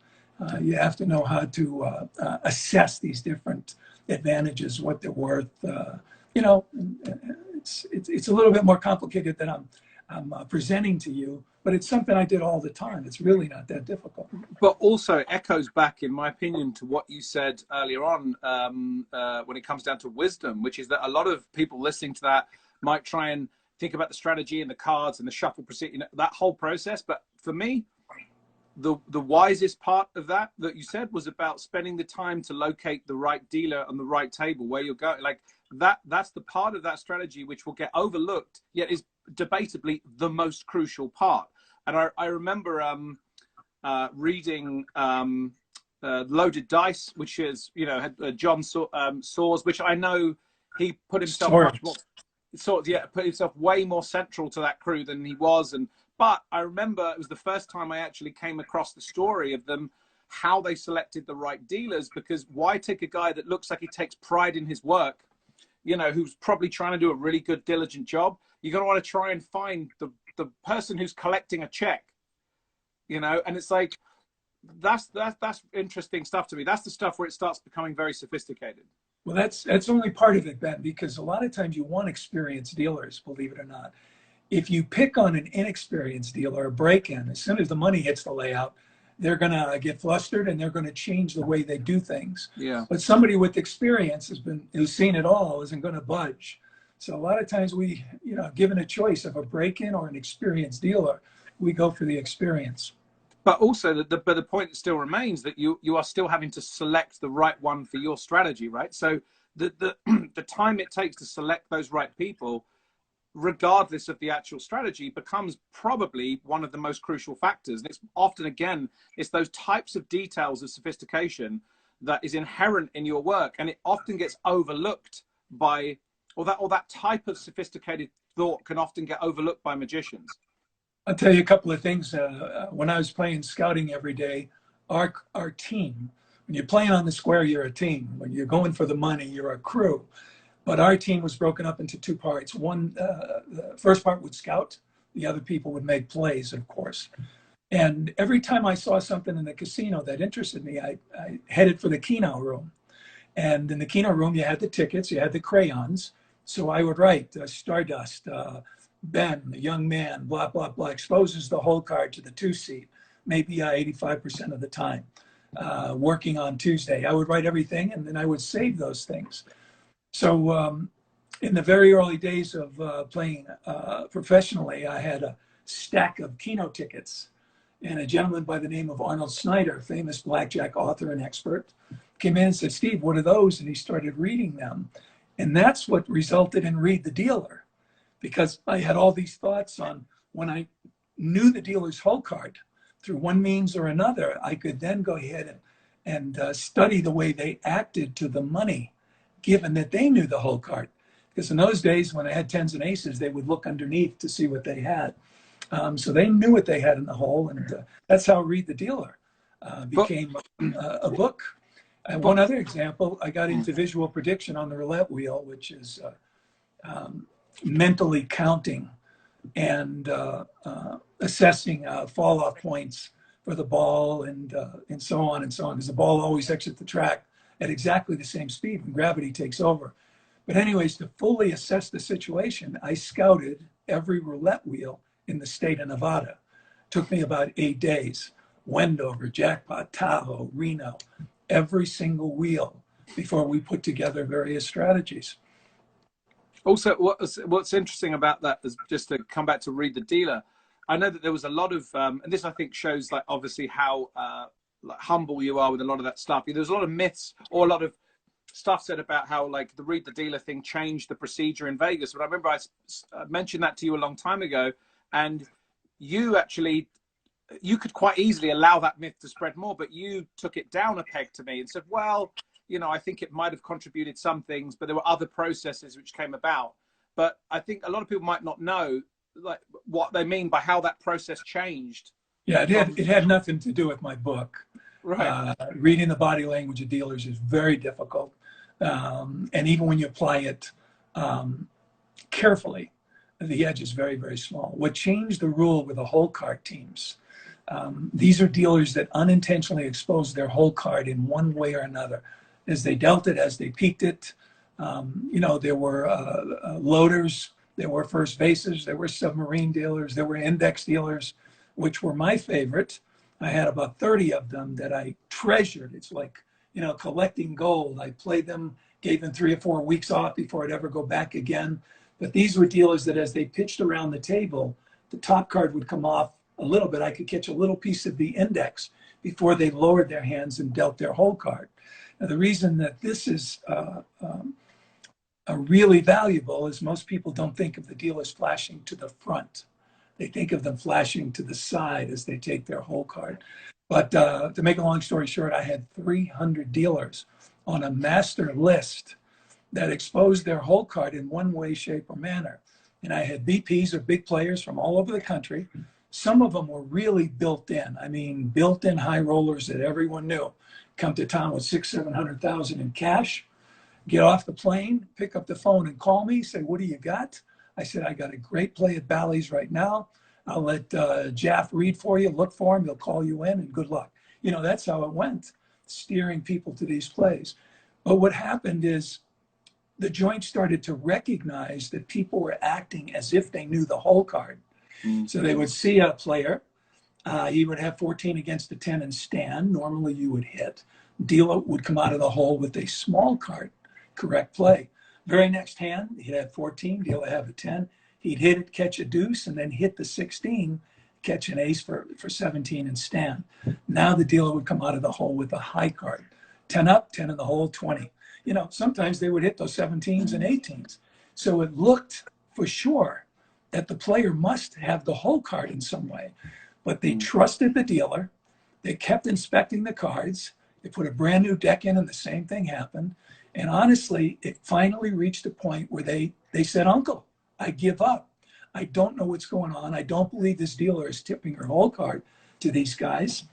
You have to know how to assess these different advantages, what they're worth. You know, it's a little bit more complicated than I'm presenting to you, but it's something I did all the time. It's really not that difficult. But also echoes back, in my opinion, to what you said earlier on when it comes down to wisdom, which is that a lot of people listening to that might try and think about the strategy and the cards and the shuffle procedure, you know, that whole process. But for me, the wisest part of that you said was about spending the time to locate the right dealer on the right table where you're going. Like that's the part of that strategy which will get overlooked, yet is debatably the most crucial part. And I remember reading Loaded Dice, which is, you know, had John Soares, which I know he put himself much more, put himself way more central to that crew than he was. But I remember it was the first time I actually came across the story of them, how they selected the right dealers, because why take a guy that looks like he takes pride in his work, you know, who's probably trying to do a really good, diligent job? You're going to want to try and find the person who's collecting a check, you know? And it's like, that's interesting stuff to me. That's the stuff where it starts becoming very sophisticated. Well, that's only part of it, Ben, because a lot of times you want experienced dealers, believe it or not. If you pick on an inexperienced dealer, a break-in, as soon as the money hits the layout, they're going to get flustered and they're going to change the way they do things. Yeah. But somebody with experience who's seen it all isn't going to budge. So a lot of times we, you know, given a choice of a break-in or an experienced dealer, we go for the experience. But also, but the point still remains that you are still having to select the right one for your strategy, right? So the time it takes to select those right people, regardless of the actual strategy, becomes probably one of the most crucial factors. And it's often, again, it's those types of details of sophistication that is inherent in your work, and it often gets overlooked by, or that type of sophisticated thought can often get overlooked by magicians. I'll tell you a couple of things. When I was playing scouting every day, our team, when you're playing on the square, you're a team. When you're going for the money, you're a crew. But our team was broken up into 2 parts. One, the first part would scout. The other people would make plays, of course. And every time I saw something in the casino that interested me, I headed for the Keno room. And in the Keno room, you had the tickets, you had the crayons. So I would write Stardust, Ben, the young man, blah, blah, blah, exposes the whole card to the 2 seat. maybe 85% of the time. Working on Tuesday, I would write everything and then I would save those things. So in the very early days of playing professionally, I had a stack of Keno tickets. And a gentleman by the name of Arnold Snyder, famous blackjack author and expert, came in and said, Steve, what are those? And he started reading them. And that's what resulted in Read the Dealer, because I had all these thoughts on when I knew the dealer's hole card through one means or another, I could then go ahead and study the way they acted to the money, given that they knew the hole card. Because in those days, when I had tens and aces, they would look underneath to see what they had. So they knew what they had in the hole, and that's how Read the Dealer became a book. And one other example, I got into visual prediction on the roulette wheel, which is mentally counting and assessing fall-off points for the ball and so on and so on, because the ball always exits the track at exactly the same speed when gravity takes over. But anyways, to fully assess the situation, I scouted every roulette wheel in the state of Nevada. It took me about 8 days. Wendover, Jackpot, Tahoe, Reno, every single wheel before we put together various strategies. Also, what's interesting about that is, just to come back to Read the Dealer, I know that there was a lot of, and this I think shows like obviously how like humble you are with a lot of that stuff. There's a lot of myths or a lot of stuff said about how like the Read the Dealer thing changed the procedure in Vegas. But I remember I mentioned that to you a long time ago, and you actually, you could quite easily allow that myth to spread more, but you took it down a peg to me and said, well, you know, I think it might have contributed some things, but there were other processes which came about. But I think a lot of people might not know like what they mean by how that process changed. Yeah, it had nothing to do with my book. Right. Reading the body language of dealers is very difficult. And even when you apply it carefully, the edge is very, very small. What changed the rule with the hole card teams, these are dealers that unintentionally exposed their hole card in one way or another. As they dealt it, as they peaked it, you know, there were loaders, there were first bases, there were submarine dealers, there were index dealers, which were my favorite. I had about 30 of them that I treasured. It's like, you know, collecting gold. I played them, gave them 3 or 4 weeks off before I'd ever go back again. But these were dealers that as they pitched around the table, the top card would come off a little bit. I could catch a little piece of the index before they lowered their hands and dealt their whole card. Now, the reason that this is really valuable is most people don't think of the dealers flashing to the front. They think of them flashing to the side as they take their whole card. But to make a long story short, I had 300 dealers on a master list that exposed their whole card in one way, shape, or manner. And I had BPs or big players from all over the country. Some of them were really built in. I mean, built in high rollers that everyone knew. Come to town with 600,000-700,000 in cash, get off the plane, pick up the phone and call me, say, what do you got? I said, I got a great play at Bally's right now. I'll let Jaff read for you, look for him, he'll call you in, and good luck. You know, that's how it went, steering people to these plays. But what happened is the joint started to recognize that people were acting as if they knew the whole card. So they would see a player, he would have 14 against the 10 and stand. Normally you would hit. Dealer would come out of the hole with a small card, correct play. Very next hand, he'd have 14, dealer have a 10. He'd hit it, catch a deuce, and then hit the 16, catch an ace for 17 and stand. Now the dealer would come out of the hole with a high card. 10 up, 10 in the hole, 20. You know, sometimes they would hit those 17s and 18s. So it looked for sure that the player must have the whole card in some way. But they trusted the dealer. They kept inspecting the cards. They put a brand new deck in and the same thing happened. And honestly, it finally reached a point where they said, Uncle, I give up. I don't know what's going on. I don't believe this dealer is tipping her whole card to these guys.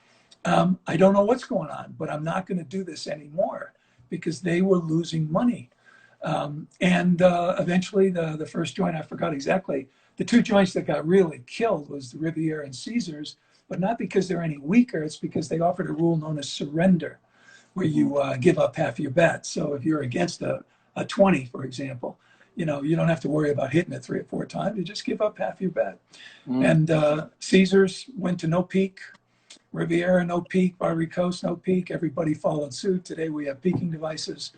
I don't know what's going on, but I'm not going to do this anymore because they were losing money. Eventually the first joint, I forgot exactly, the 2 joints that got really killed was the Riviera and Caesars, but not because they're any weaker. It's because they offered a rule known as surrender, where you give up half your bet. So if you're against a 20, for example, you know, you don't have to worry about hitting it 3 or 4 times. You just give up half your bet. And Caesars went to no peak. Riviera, no peak. Barbary Coast, no peak. Everybody followed suit. Today we have peaking devices.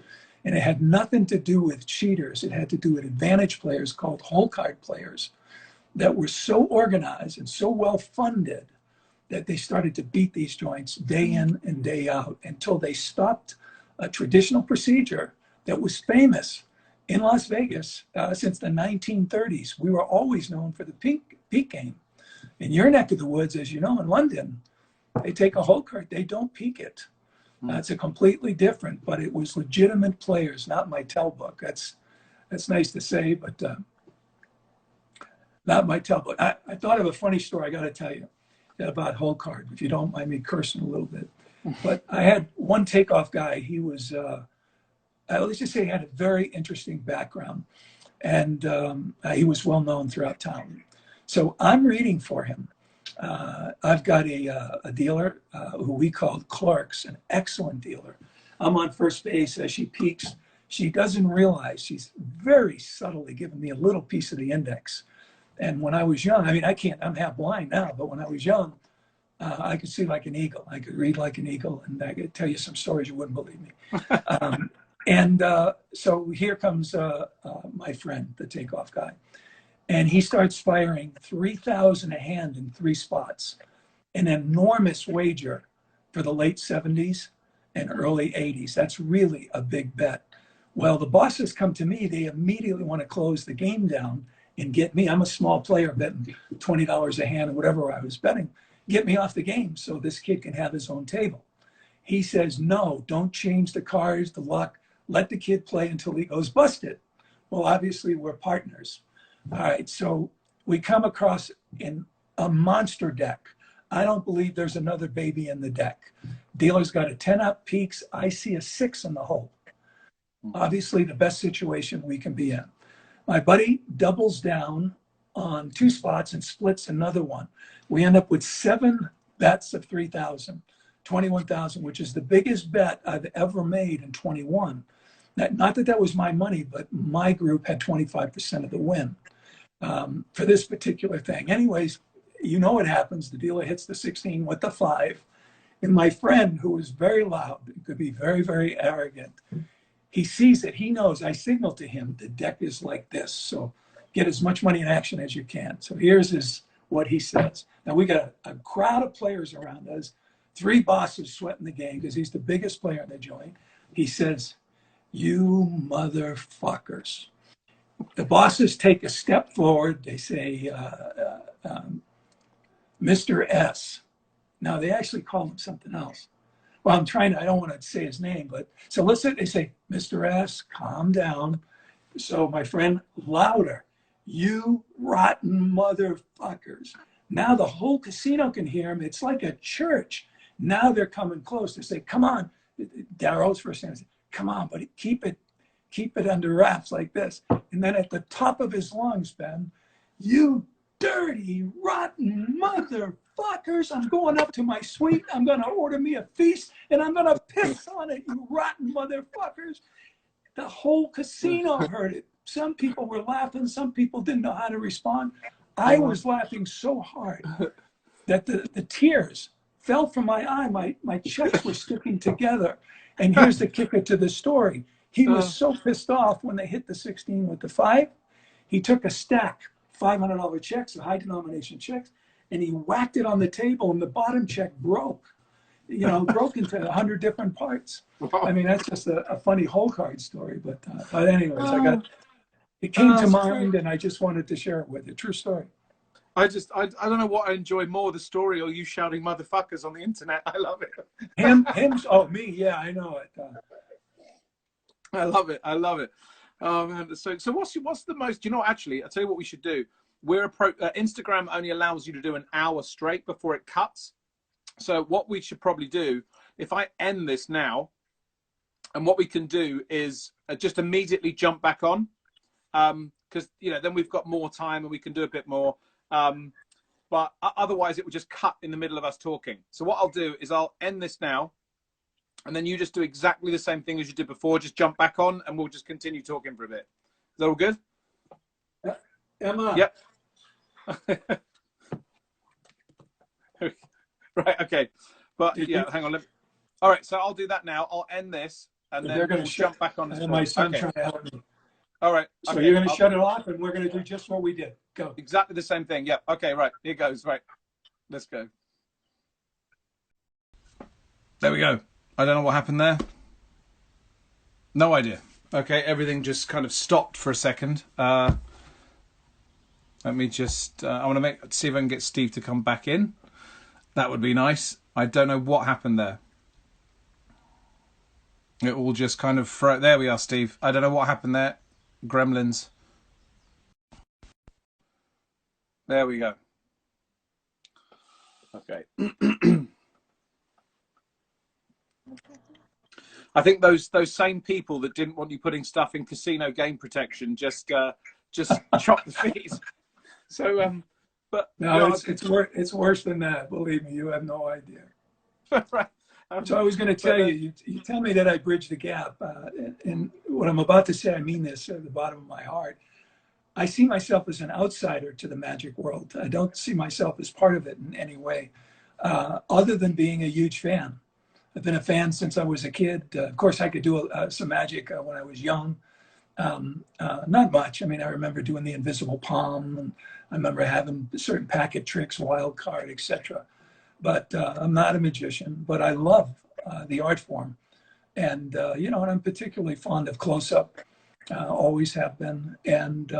And it had nothing to do with cheaters. It had to do with advantage players called hole card players that were so organized and so well funded that they started to beat these joints day in and day out until they stopped a traditional procedure that was famous in Las Vegas since the 1930s. We were always known for the peak game. In your neck of the woods, as you know, in London, they take a hole card, they don't peak it. It's a completely different, but it was legitimate players, not my tell book. That's nice to say, but not my tell book. I thought of a funny story I got to tell you about hole card, if you don't mind me cursing a little bit. But I had one takeoff guy. He was, let's just say he had a very interesting background. And he was well known throughout town. So I'm reading for him. I've got a dealer who we called Clark's, an excellent dealer. I'm on first base as she peaks. She doesn't realize she's very subtly giving me a little piece of the index. And when I was young, I mean, I'm half blind now, but when I was young, I could see like an eagle. I could read like an eagle, and I could tell you some stories you wouldn't believe me. So here comes my friend, the takeoff guy. And he starts firing 3,000 a hand in 3 spots, an enormous wager for the late 70s and early 80s. That's really a big bet. Well, the bosses come to me. They immediately want to close the game down and get me. I'm a small player betting $20 a hand or whatever I was betting. Get me off the game so this kid can have his own table. He says, no, don't change the cards, the luck. Let the kid play until he goes busted. Well, obviously, we're partners. All right, so we come across in a monster deck. I don't believe there's another baby in the deck. Dealer's got a 10 up peaks. I see a 6 in the hole. Obviously, the best situation we can be in. My buddy doubles down on 2 spots and splits another one. We end up with 7 bets of 3,000, 21,000, which is the biggest bet I've ever made in 21. Not that that was my money, but my group had 25% of the win for this particular thing. Anyways, you know what happens. The dealer hits the 16 with the 5. And my friend, who is very loud, could be very, very arrogant, he sees it. He knows. I signal to him, the deck is like this. So get as much money in action as you can. So here's what he says. Now we got a crowd of players around us, 3 bosses sweating the game because he's the biggest player in the joint. He says, you motherfuckers. The bosses take a step forward. They say, Mr. S. Now they actually call him something else. Well, I don't want to say his name, but so listen, they say, Mr. S, calm down. So my friend, louder, you rotten motherfuckers. Now the whole casino can hear him. It's like a church. Now they're coming close. They say, come on. Darrell's first thing, come on, buddy, keep it under wraps like this. And then at the top of his lungs, Ben, you dirty, rotten motherfuckers, I'm going up to my suite. I'm going to order me a feast, and I'm going to piss on it, you rotten motherfuckers. The whole casino heard it. Some people were laughing. Some people didn't know how to respond. I was laughing so hard that the tears fell from my eye. My checks were sticking together. And here's the kicker to the story. He was so pissed off when they hit the 16 with the 5. He took a stack, $500 checks, high denomination checks, and he whacked it on the table, and the bottom check broke. Broke into 100 different parts. I mean, that's just a funny hole card story. But anyways, it came to mind, and I just wanted to share it with you. True story. I don't know what I enjoy more, the story or you shouting motherfuckers on the internet. I love it. Him, oh, me, yeah, I know it. I love it. So what's the most, actually, I'll tell you what we should do. Instagram only allows you to do an hour straight before it cuts. So what we should probably do, if I end this now, and what we can do is just immediately jump back on, because then we've got more time and we can do a bit more. But otherwise it would just cut in the middle of us talking. So what I'll do is I'll end this now, and then you just do exactly the same thing as you did before. Just jump back on, and we'll just continue talking for a bit. Is that all good? Emma. Yep. Right. Okay. But Did yeah, you? hang on. All right. So I'll do that now. I'll end this and They're then going to we'll shut. jump back on I this have my call. son Okay. trying to help me. All right. So Okay. you're going to shut it off, and we're going to do just what we did. Go. Exactly the same thing. Yep. Okay. Right. Here goes. Right. Let's go. There we go. I don't know what happened there. No idea. Okay. Everything just kind of stopped for a second. Let me just, I want to see if I can get Steve to come back in. That would be nice. I don't know what happened there. It all just kind of there we are, Steve. I don't know what happened there. Gremlins. There we go. Okay. I think those same people that didn't want you putting stuff in casino game protection just chop the fees. So but no, it's worse than that. Believe me, you have no idea. Right. So I was going to tell you tell me that I bridge the gap, and what I'm about to say, I mean this at the bottom of my heart. I see myself as an outsider to the magic world. I don't see myself as part of it in any way, other than being a huge fan. I've been a fan since I was a kid. Of course, I could do some magic when I was young. Not much. I mean, I remember doing the invisible palm, and I remember having certain packet tricks, wild card, etc. But I'm not a magician, but I love the art form. And, and I'm particularly fond of close-up, always have been. And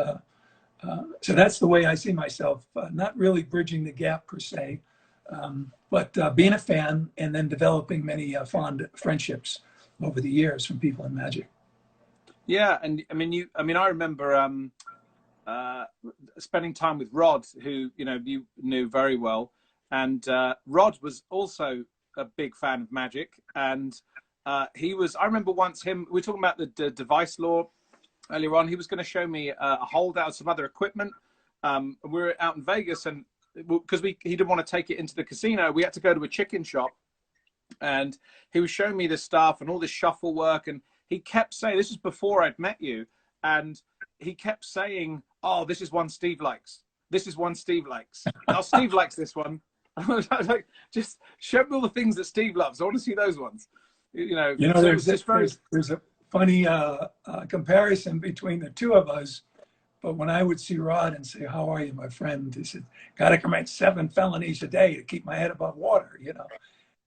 so that's the way I see myself, not really bridging the gap per se, but being a fan and then developing many fond friendships over the years from people in magic. Yeah, and I mean, I remember spending time with Rod, who you knew very well, and Rod was also a big fan of magic, and he was. I remember once we were talking about the device law earlier on. He was going to show me a holdout of some other equipment. We were out in Vegas, and because he didn't want to take it into the casino, we had to go to a chicken shop, and he was showing me this stuff and all this shuffle work, and he kept saying, this is before I'd met you, and he kept saying, oh, this is one Steve likes. This is one Steve likes. Oh, Steve likes this one. I was like, just show me all the things that Steve loves. I want to see those ones. So there's a funny comparison between the two of us. But when I would see Rod and say, how are you, my friend? He said, got to commit 7 felonies a day to keep my head above water,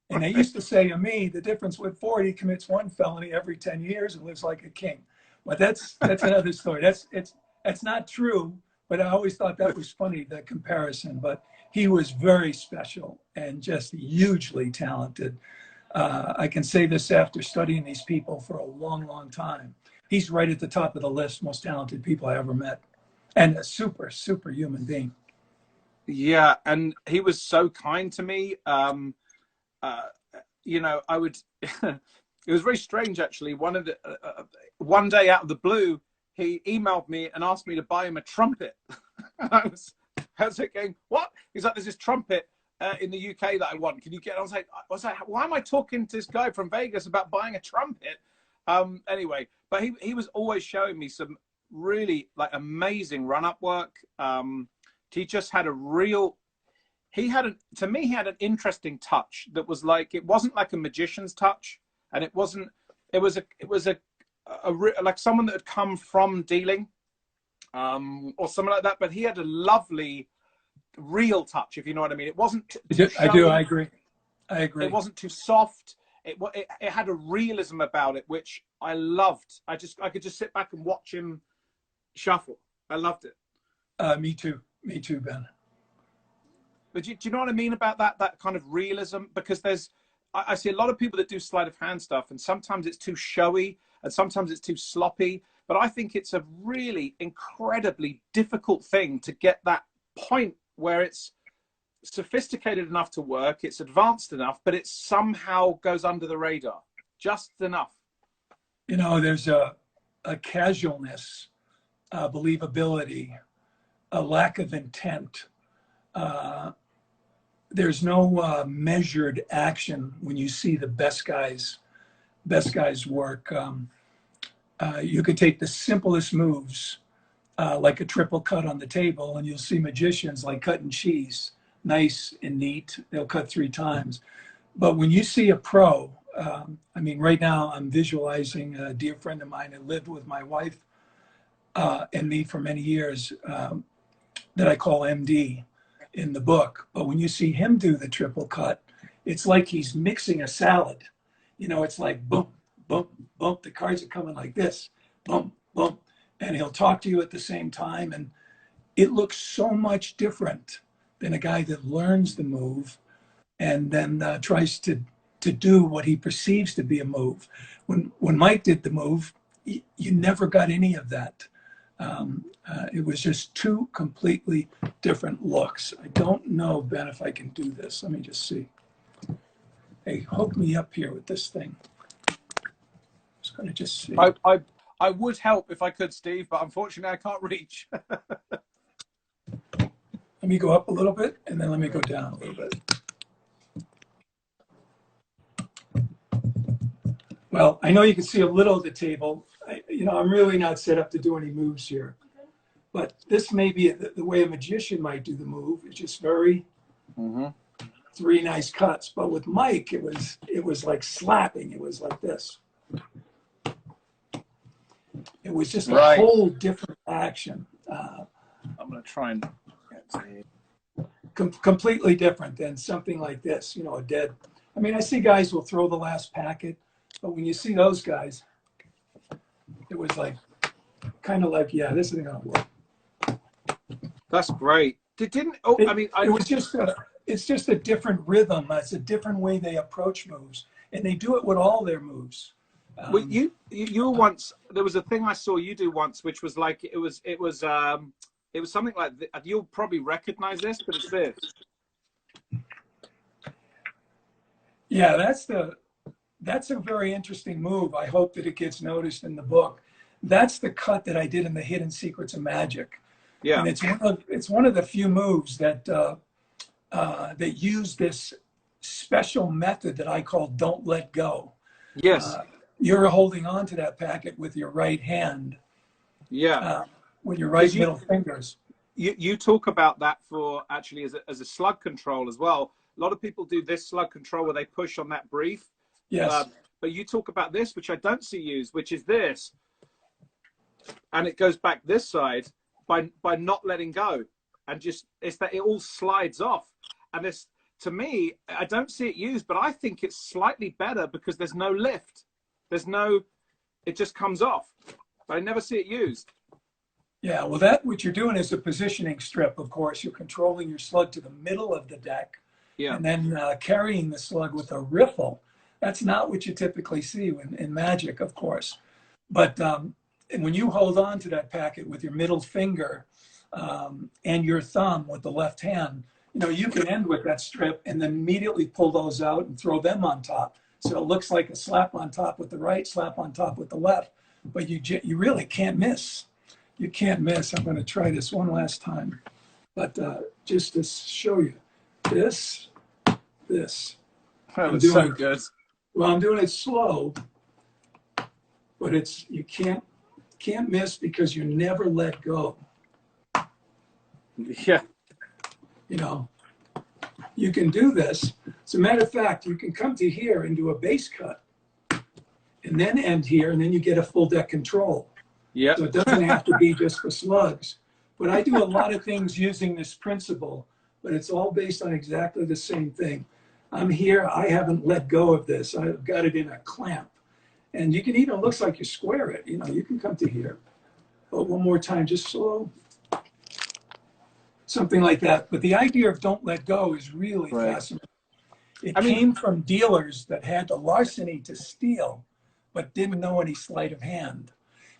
And they used to say to me, the difference with Forte, he commits 1 felony every 10 years and lives like a king. But that's another story. That's not true. But I always thought that was funny, the comparison. But he was very special and just hugely talented. I can say this after studying these people for a long, long time. He's right at the top of the list, most talented people I ever met, and a super, super human being. Yeah, and he was so kind to me. I would. It was very strange, actually. One day out of the blue, he emailed me and asked me to buy him a trumpet. And I was going, what? He's like, there's this trumpet in the UK that I want. Can you get? I was like, why am I talking to this guy from Vegas about buying a trumpet? Anyway, but he was always showing me some really amazing run-up work. He just had he had an interesting touch that was it wasn't like a magician's touch, and it was like someone that had come from dealing, or something like that. But he had a lovely, real touch, if you know what I mean. It wasn't too showy. I do. I agree. It wasn't too soft. It had a realism about it, which I loved. I could just sit back and watch him shuffle. I loved it. Me too, Ben. But do you know what I mean about that kind of realism? Because I see a lot of people that do sleight of hand stuff, and sometimes it's too showy and sometimes it's too sloppy. But I think it's a really incredibly difficult thing to get that point where it's sophisticated enough to work, it's advanced enough, but it somehow goes under the radar, just enough. There's a casualness, believability, a lack of intent. There's no measured action when you see the best guys work. You could take the simplest moves, like a triple cut on the table, and you'll see magicians like cutting cheese. nice and neat. They'll cut 3 times. But when you see a pro, I mean, right now I'm visualizing a dear friend of mine that lived with my wife and me for many years that I call MD in the book. But when you see him do the triple cut, it's like he's mixing a salad. You know, it's like boom, boom, boom. The cards are coming like this, boom, boom. And he'll talk to you at the same time. And it looks so much different than a guy that learns the move and then tries to do what he perceives to be a move. When Mike did the move, you never got any of that. It was just 2 completely different looks. I don't know, Ben, if I can do this. Let me just see. Hey, hook me up here with this thing. I'm just going to just see. I would help if I could, Steve, but unfortunately I can't reach. Let me go up a little bit, and then let me go down a little bit. Well, I know you can see a little of the table. I'm really not set up to do any moves here. But this may be the way a magician might do the move. It's just very 3 nice cuts. But with Mike, it was like slapping. It was like this. It was just a whole different action. I'm going to try and completely different than something like this. A dead. I mean, I see guys will throw the last packet, but when you see those guys, it was like kind of like, yeah, this isn't going to work. That's great. It's just a different rhythm. It's a different way they approach moves, and they do it with all their moves. Well, you were once, there was a thing I saw you do once, which was like, it was something like, you'll probably recognize this, but it's this. Yeah, that's a very interesting move. I hope that it gets noticed in the book. That's the cut that I did in the Hidden Secrets of Magic. Yeah. And it's one of the few moves that use this special method that I call don't let go. Yes. You're holding on to that packet with your right hand. Yeah. With your right middle fingers. You talk about that for actually as a slug control as well. A lot of people do this slug control where they push on that brief. Yes. But you talk about this, which I don't see used, which is this. And it goes back this side by not letting go. And it's that it all slides off. And this, to me, I don't see it used, but I think it's slightly better because there's no lift. It just comes off. But I never see it used. Yeah, well, what you're doing is a positioning strip, of course. You're controlling your slug to the middle of the deck. Yeah. And then carrying the slug with a riffle. That's not what you typically see in Magic, of course. But when you hold on to that packet with your middle finger and your thumb with the left hand, you can end with that strip and then immediately pull those out and throw them on top. So it looks like a slap on top with the right, slap on top with the left. But you really can't miss. You can't miss. I'm going to try this one last time. But just to show you, this. That was so good. Well, I'm doing it slow, but you can't miss because you never let go. Yeah. You can do this. As a matter of fact, you can come to here and do a base cut and then end here, and then you get a full deck control. Yeah. So it doesn't have to be just for slugs. But I do a lot of things using this principle, but it's all based on exactly the same thing. I'm here. I haven't let go of this. I've got it in a clamp. And you can even, looks like you square it. You can come to here. But one more time, just slow. Something like that. But the idea of don't let go is really fascinating. It came from dealers that had the larceny to steal, but didn't know any sleight of hand.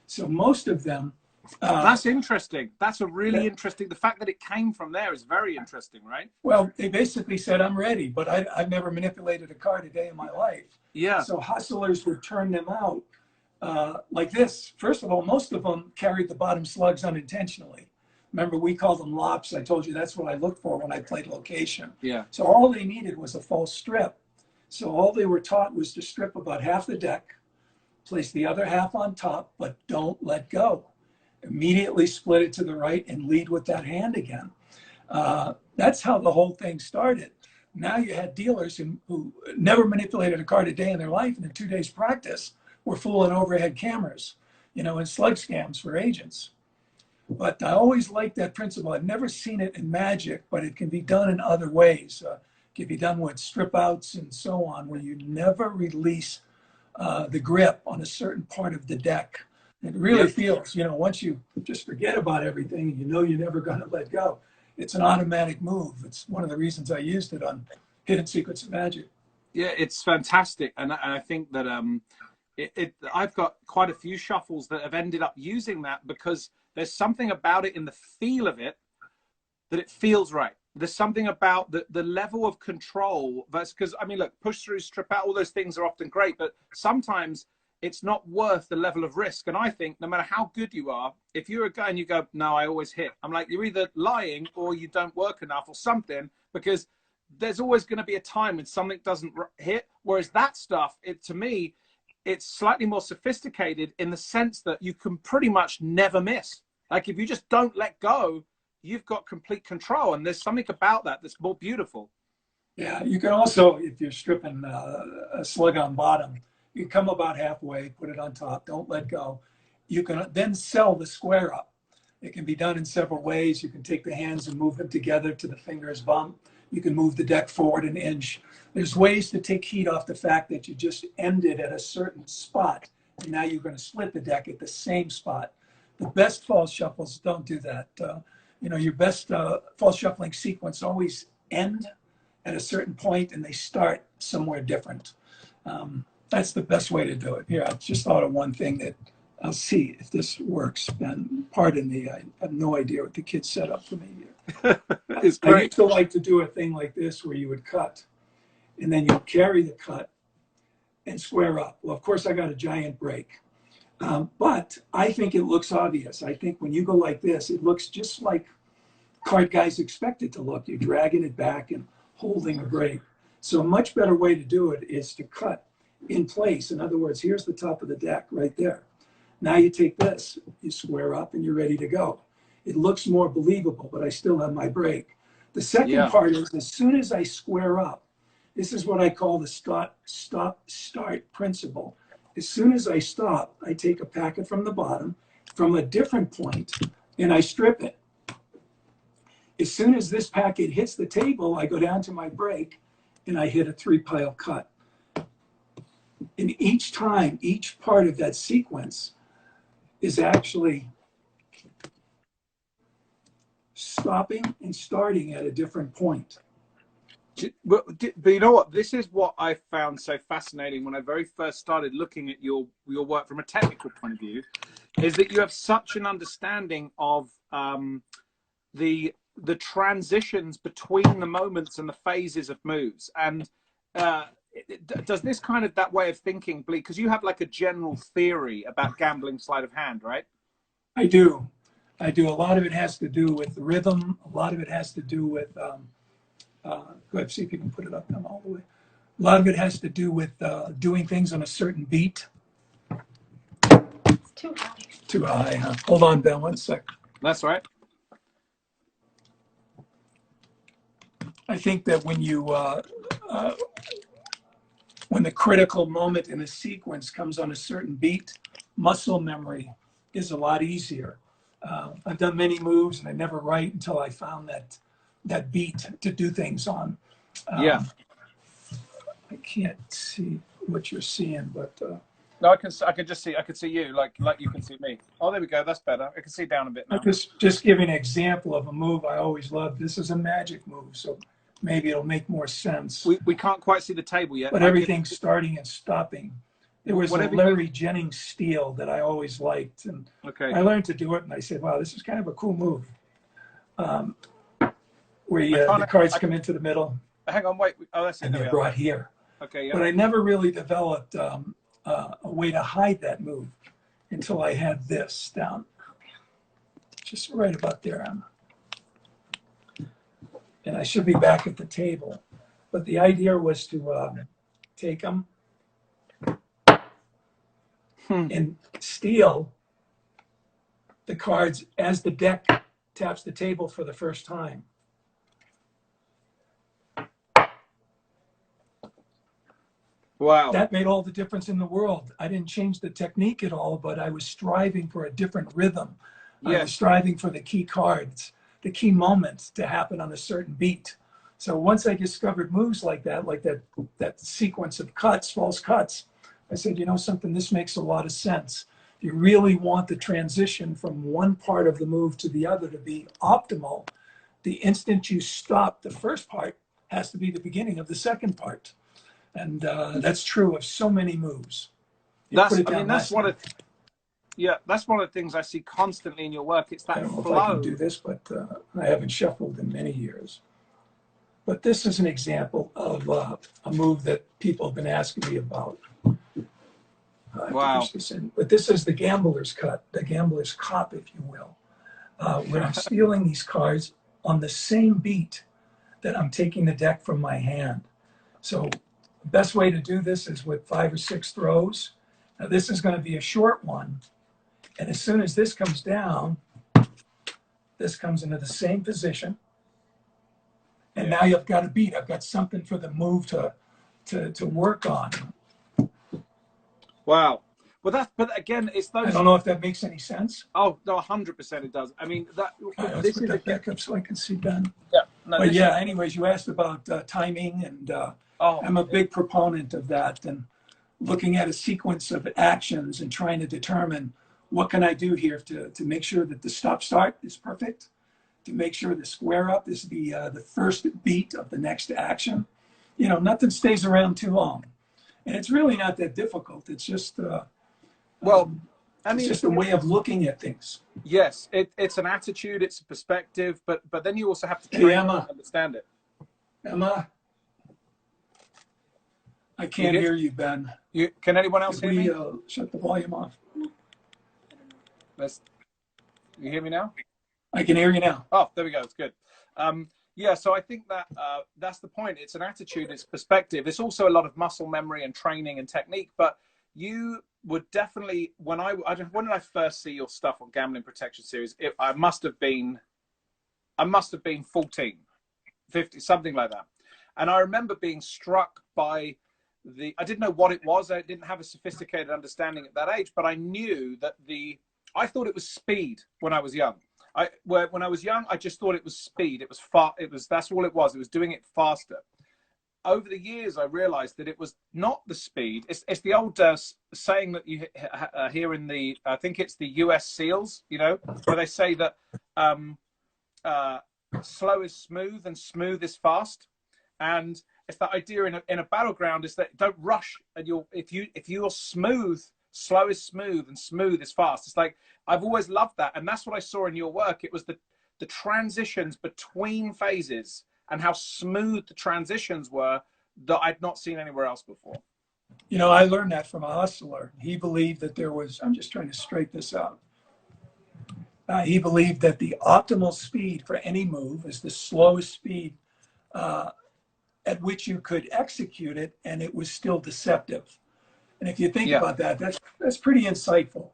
So most of them. That's interesting. That's a really interesting. The fact that it came from there is very interesting, right? Well, they basically said, I'm ready, but I've never manipulated a card a day in my life. Yeah. So hustlers would turn them out like this. First of all, most of them carried the bottom slugs unintentionally. Remember, we called them lops. I told you that's what I looked for when I played location. Yeah. So all they needed was a false strip. So all they were taught was to strip about half the deck, place the other half on top, but don't let go. Immediately split it to the right and lead with that hand again. That's how the whole thing started. Now you had dealers who never manipulated a card a day in their life, and in 2 days practice were fooling overhead cameras, and slug scams for agents. But I always liked that principle. I've never seen it in Magic, but it can be done in other ways. It can be done with strip outs and so on, where you never release the grip on a certain part of the deck. It really feels, once you just forget about everything and you're never going to let go, it's an automatic move. It's one of the reasons I used it on Hidden Secrets of Magic. Yeah, it's fantastic. And I think that I've got quite a few shuffles that have ended up using that because there's something about it in the feel of it that it feels right. There's something about the level of control. That's because, I mean, look, push through, strip out, all those things are often great, but sometimes it's not worth the level of risk. And I think no matter how good you are, if you're a guy and you go, no, I always hit, I'm like, you're either lying or you don't work enough or something, because there's always going to be a time when something doesn't hit. Whereas that stuff, to me, it's slightly more sophisticated in the sense that you can pretty much never miss. Like if you just don't let go, you've got complete control. And there's something about that that's more beautiful. Yeah, you can also, if you're stripping a slug on bottom, you come about halfway, put it on top, don't let go. You can then sell the square up. It can be done in several ways. You can take the hands and move them together to the fingers bump. You can move the deck forward an inch. There's ways to take heat off the fact that you just ended at a certain spot, and now you're going to split the deck at the same spot. The best false shuffles don't do that. Your best false shuffling sequence always end at a certain point, and they start somewhere different. That's the best way to do it. Here, I just thought of one thing that I'll see if this works. And pardon me, I have no idea what the kids set up for me here. It's great. I used to like to do a thing like this where you would cut, and then you carry the cut and square up. Well, of course, I got a giant break. But I think it looks obvious. I think when you go like this, it looks just like card guys expect it to look. You're dragging it back and holding a break. So a much better way to do it is to cut in place. In other words, here's the top of the deck right there. Now you take this, you square up, and you're ready to go. It looks more believable, but I still have my break. The second part is as soon as I square up, this is what I call the start principle. As soon as I stop, I take a packet from the bottom from a different point and I strip it. As soon as this packet hits the table, I go down to my break and I hit a 3-pile cut. And each time, each part of that sequence is actually stopping and starting at a different point. But you know what? This is what I found so fascinating when I very first started looking at your work from a technical point of view, is that you have such an understanding of the transitions between the moments and the phases of moves. And does this kind of that way of thinking bleed? Because you have like a general theory about gambling sleight of hand, right? I do. A lot of it has to do with rhythm. A lot of it has to do with go ahead, see if you can put it up now all the way. A lot of it has to do with doing things on a certain beat. It's too high. Too high, huh? Hold on, Ben, 1 sec. That's right. I think that when the critical moment in a sequence comes on a certain beat, muscle memory is a lot easier. I've done many moves and I never write until I found that beat to do things on. Yeah. I can't see what you're seeing, but no, I can just see. I can see you like you can see me. Oh, there we go. That's better. I can see down a bit now. Just giving an example of a move I always loved. This is a magic move, so maybe it'll make more sense. We can't quite see the table yet. But everything's starting and stopping. There was a Larry Jennings steal that I always liked, and I learned to do it, and I said, wow, this is kind of a cool move. Where the cards come into the middle. Hang on, wait. Oh, that's it. And they're brought here. Okay, yeah. But I never really developed a way to hide that move until I had this down. Just right about there. And I should be back at the table. But the idea was to take them and steal the cards as the deck taps the table for the first time. Wow. That made all the difference in the world. I didn't change the technique at all, but I was striving for a different rhythm. I was Yes. striving for the key cards, the key moments to happen on a certain beat. So once I discovered moves like that sequence of cuts, false cuts, I said, you know something, this makes a lot of sense. If you really want the transition from one part of the move to the other to be optimal, the instant you stop the first part has to be the beginning of the second part. And that's true of so many moves. You put That's, it I mean, down that's last one time. of, yeah, that's one of the things I see constantly in your work. It's I that don't know if I can flow. do this, but I haven't shuffled in many years. But this is an example of a move that people have been asking me about. I have to push Wow. this in. But this is the gambler's cut, the gambler's cop, if you will, where I'm stealing these cards on the same beat that I'm taking the deck from my hand. So the best way to do this is with 5 or 6 throws. Now this is going to be a short one. And as soon as this comes down, this comes into the same position. And now you've got a beat. I've got something for the move to work on. Wow. Well, that's, but again, it's I those, don't know if that makes any sense. oh, no, 100% it does. I mean, that, All right, let's this put is, that back up so I can see Ben. yeah, no, But this is, yeah, anyways, you asked about timing, and oh, I'm a big proponent of that, and looking at a sequence of actions and trying to determine what can I do here to make sure that the stop start is perfect, to make sure the square up is the first beat of the next action. You know, nothing stays around too long, and it's really not that difficult. It's just well, I it's mean, just a way of looking at things. yes, it's an attitude, it's a perspective, but then you also have to Hey, train to Emma, understand it. Emma, I You can't hear, hear you, Ben. can anyone else Did hear we me? shut the volume off? Let's, you hear me now? I can hear you now. Oh, there we go. It's good. Yeah, so I think that that's the point. It's an attitude, it's perspective. It's also a lot of muscle memory and training and technique. But you would definitely, when when did I first see your stuff on Gambling Protection Series? I must have been 14, 50, something like that. And I remember being struck by I didn't know what it was. I didn't have a sophisticated understanding at that age, but I knew that I thought it was speed when I was young. When I was young, I just thought it was speed. It was far. That's all it was. It was doing it faster. Over the years, I realized that it was not the speed. It's the old saying that you hear in I think it's the US SEALs, you know, where they say that slow is smooth and smooth is fast. And it's that idea in a battleground is that don't rush. And if you're smooth, slow is smooth and smooth is fast. It's like, I've always loved that. And that's what I saw in your work. It was the transitions between phases and how smooth the transitions were that I'd not seen anywhere else before. You know, I learned that from a hustler. He believed that I'm just trying to straighten this out. He believed that the optimal speed for any move is the slowest speed at which you could execute it, and it was still deceptive. And if you think Yeah, about that, that's pretty insightful.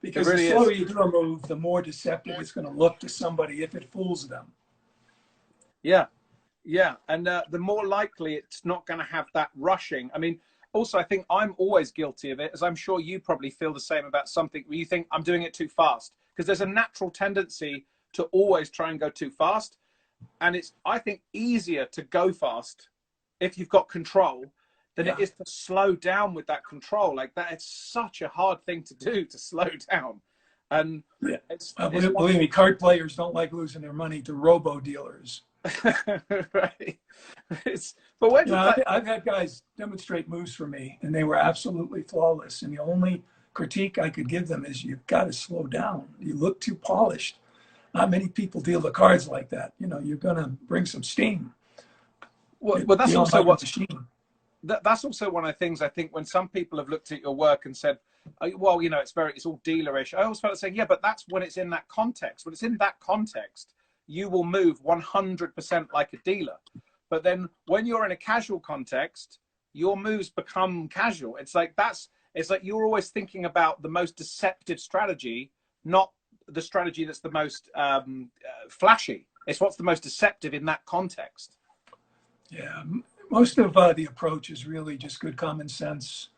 Because it really the slower is. you do a move, the more deceptive it's going to look to somebody if it fools them. Yeah. Yeah. And the more likely it's not going to have that rushing. I mean, also, I think I'm always guilty of it, as I'm sure you probably feel the same about something where you think I'm doing it too fast, because there's a natural tendency to always try and go too fast. And it's, I think, easier to go fast if you've got control than it is to slow down with that control. Like that, it's such a hard thing to do, to slow down. And believe me, card players don't like losing their money to robo dealers. right. But when I've had guys demonstrate moves for me, and they were absolutely flawless. And the only critique I could give them is you've got to slow down. You look too polished. Not many people deal the cards like that. You know, you're going to bring some steam. Well, that's also what machine. That's also one of the things I think when some people have looked at your work and said, well, you know, it's all dealerish. I always felt saying, yeah, but that's when it's in that context. When it's in that context, you will move 100% like a dealer. But then when you're in a casual context, your moves become casual. It's like you're always thinking about the most deceptive strategy, not the strategy that's the most flashy. It's what's the most deceptive in that context. Yeah. most of the approach is really just good common sense.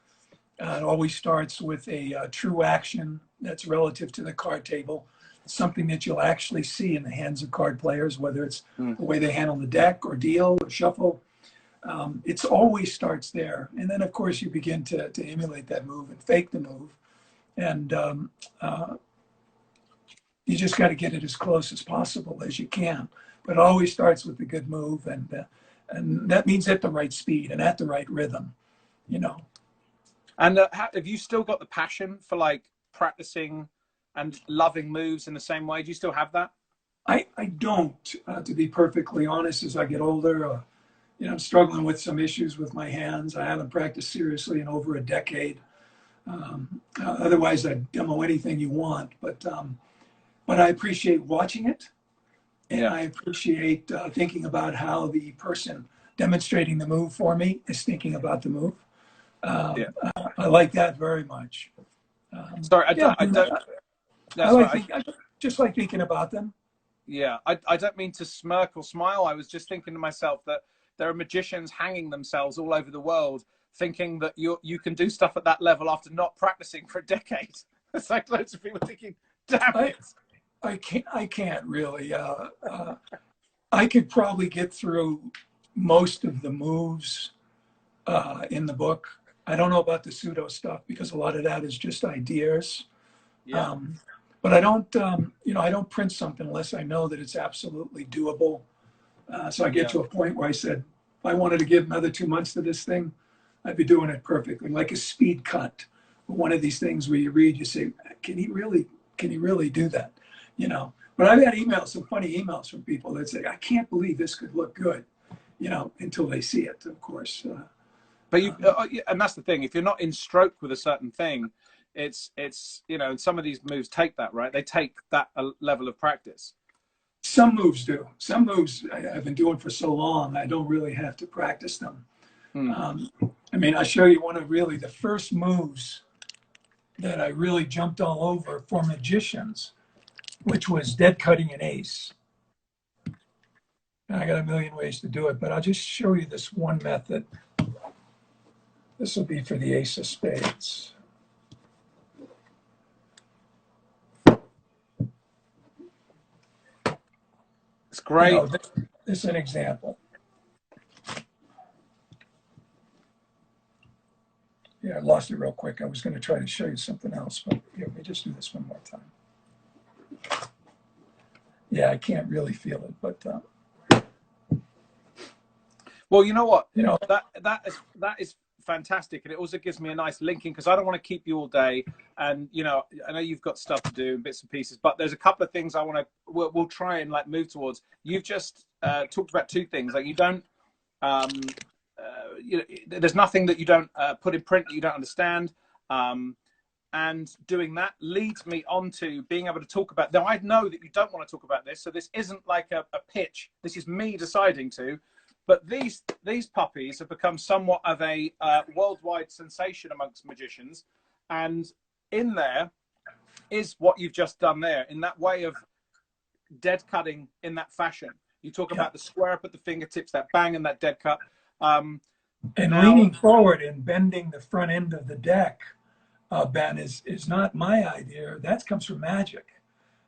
It always starts with a true action that's relative to the card table, something that you'll actually see in the hands of card players, whether it's the way they handle the deck or deal or shuffle. It's always starts there. And then, of course, you begin to emulate that move and fake the move. And you just got to get it as close as possible as you can. But it always starts with the good move. And that means at the right speed and at the right rhythm, you know. And have you still got the passion for like practicing and loving moves in the same way? Do you still have that? I don't, to be perfectly honest, as I get older. You know, I'm struggling with some issues with my hands. I haven't practiced seriously in over a decade. Otherwise, I'd demo anything you want. But I appreciate watching it, and I appreciate thinking about how the person demonstrating the move for me is thinking about the move. I like that very much. Sorry, I don't. I just like thinking about them. Yeah, I don't mean to smirk or smile. I was just thinking to myself that there are magicians hanging themselves all over the world, thinking that you can do stuff at that level after not practicing for a decade. It's like loads of people thinking, "Damn it!" I can't really. I could probably get through most of the moves in the book. I don't know about the pseudo stuff because a lot of that is just ideas. Yeah. But I don't, I don't print something unless I know that it's absolutely doable. So I get to a point where I said, if I wanted to give another 2 months to this thing, I'd be doing it perfectly, like a speed cut. One of these things where you read, you say, can he really do that? You know. But I've had emails, some funny emails from people that say, I can't believe this could look good, you know, until they see it, of course. But and that's the thing. If you're not in stroke with a certain thing, it's you know, and some of these moves take that, right? They take that level of practice. Some moves do. Some moves I've been doing for so long, I don't really have to practice them. I mean, I'll show you one of really the first moves that I really jumped all over for magicians, which was dead cutting an ace. And I got a million ways to do it, but I'll just show you this one method. This will be for the ace of spades. It's great. You know, this is an example. Yeah, I lost it real quick. I was going to try to show you something else, but here, let me just do this one more time. Yeah, I can't really feel it, but well, you know what? You know, that is fantastic, and it also gives me a nice linking because I don't want to keep you all day, and you know, I know you've got stuff to do and bits and pieces, but there's a couple of things I want to we'll try and like move towards. You've just talked about two things, like you don't you know, there's nothing that you don't put in print that you don't understand, and doing that leads me on to being able to talk about. Now I know that you don't want to talk about this, so this isn't like a pitch. This is me deciding to. But these puppies have become somewhat of a worldwide sensation amongst magicians, and in there is what you've just done there, in that way of dead cutting in that fashion. You talk about the square up at the fingertips, that bang and that dead cut. And leaning forward and bending the front end of the deck, Ben, is not my idea. That comes from magic.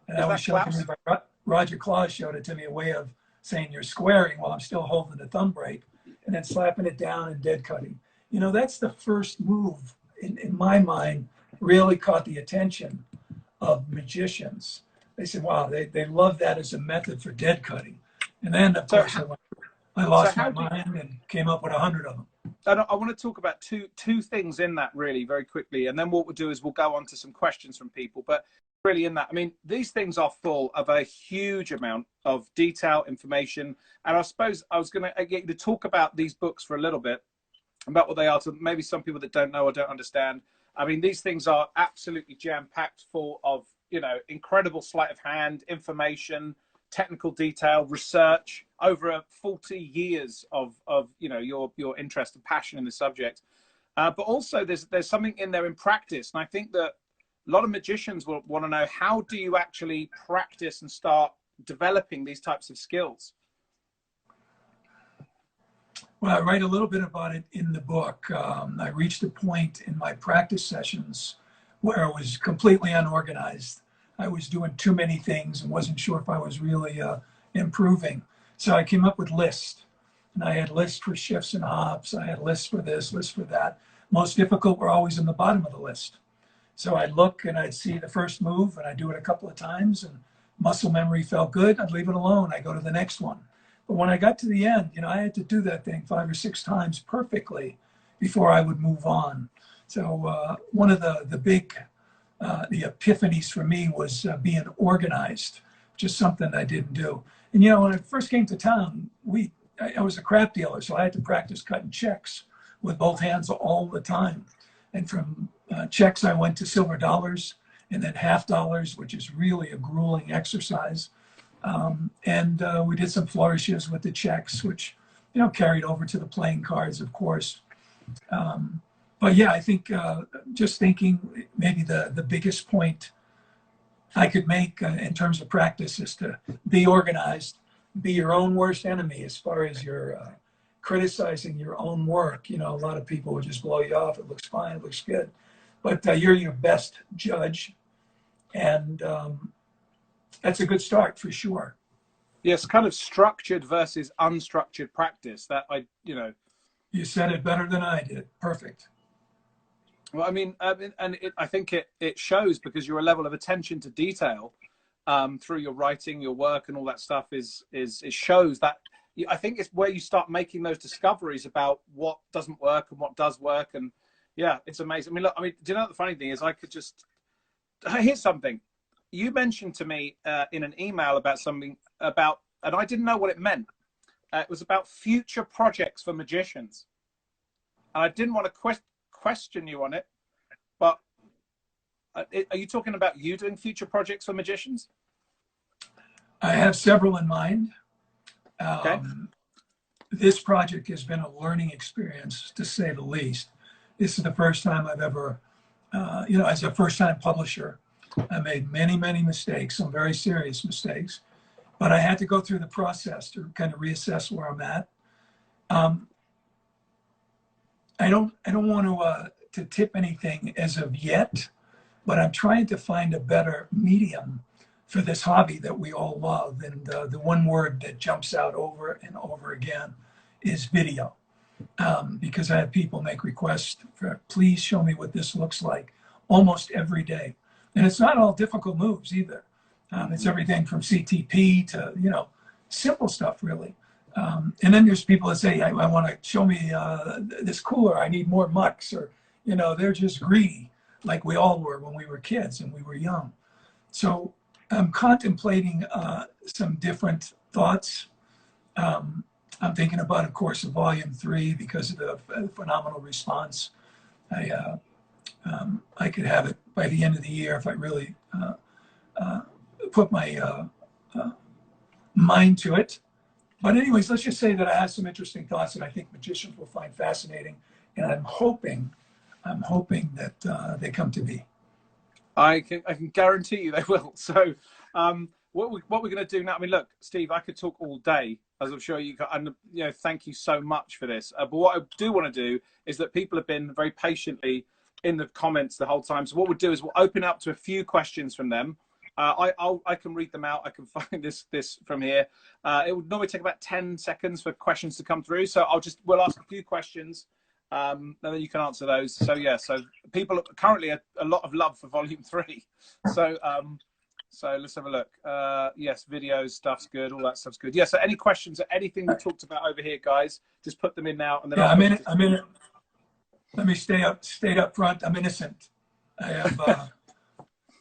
And that was shown to me by Roger Claus. Showed it to me, a way of saying you're squaring while I'm still holding the thumb break, and then slapping it down and dead cutting. You know, that's the first move in my mind, really caught the attention of magicians. They said, wow, they love that as a method for dead cutting. And then, of course, I lost my mind and came up with 100 of them. I want to talk about two things in that really very quickly, and then what we'll do is we'll go on to some questions from people. But really in that, I mean, these things are full of a huge amount of detail, information, and I suppose I was going to get you to talk about these books for a little bit, about what they are to maybe some people that don't know or don't understand. I mean, these things are absolutely jam-packed full of, you know, incredible sleight of hand, information, technical detail, research, over 40 years of you know, your interest and passion in the subject. But also there's something in there in practice, and I think that a lot of magicians will want to know, how do you actually practice and start developing these types of skills? Well, I write a little bit about it in the book. I reached a point in my practice sessions where I was completely unorganized. I was doing too many things and wasn't sure if I was really improving. So I came up with lists. And I had lists for shifts and hops. I had lists for this, lists for that. Most difficult were always in the bottom of the list. So I'd look and I'd see the first move and I'd do it a couple of times and muscle memory felt good. I'd leave it alone. I go to the next one. But when I got to the end, you know, I had to do that thing 5 or 6 times perfectly before I would move on. So one of the big the epiphanies for me was being organized, just something I didn't do. And you know, when I first came to town, I was a crap dealer, so I had to practice cutting checks with both hands all the time. And from checks, I went to silver dollars and then half dollars, which is really a grueling exercise. And we did some flourishes with the checks, which, you know, carried over to the playing cards, of course. But yeah, I think just thinking maybe the biggest point I could make in terms of practice is to be organized, be your own worst enemy as far as your criticizing your own work. You know, a lot of people will just blow you off. It looks fine, it looks good. But you're your best judge. And that's a good start for sure. Yes, kind of structured versus unstructured practice that You said it better than I did. Perfect. Well, I mean, I think it shows because your level of attention to detail through your writing, your work, and all that stuff it shows that. I think it's where you start making those discoveries about what doesn't work and what does work, and yeah, it's amazing. I mean, look, do you know what the funny thing is? Here's something you mentioned to me in an email about something about, and I didn't know what it meant. It was about future projects for magicians, and I didn't want to question you on it, but are you talking about you doing future projects for magicians? I have several in mind. Okay. This project has been a learning experience, to say the least. This is the first time I've ever, as a first-time publisher, I made many, many mistakes, some very serious mistakes, but I had to go through the process to kind of reassess where I'm at. I don't want to tip anything as of yet, but I'm trying to find a better medium for this hobby that we all love. And the one word that jumps out over and over again is video. Because I have people make requests for, please show me what this looks like almost every day. And it's not all difficult moves either. It's everything from CTP to, simple stuff really. And then there's people that say, I want to show me this cooler, I need more mucks, or, they're just greedy like we all were when we were kids and we were young. So I'm contemplating some different thoughts. I'm thinking about, of course, a volume 3 because of the phenomenal response. I could have it by the end of the year if I really put my mind to it. But anyways, let's just say that I have some interesting thoughts that I think magicians will find fascinating, and I'm hoping that they come to be. I can guarantee you they will. So what we're going to do now, I mean, look, Steve, I could talk all day, as I'm sure you can, and thank you so much for this. But what I do want to do is that people have been very patiently in the comments the whole time. So what we'll do is we'll open up to a few questions from them. I can read them out. I can find this from here. It would normally take about 10 seconds for questions to come through. So we'll ask a few questions, and then you can answer those. So yeah, so people currently a lot of love for volume 3. So let's have a look. Yes, videos stuff's good. All that stuff's good. Yeah. So any questions or anything we talked about over here, guys, just put them in now. And then I'm in it. Let me stay up front. I'm innocent. I have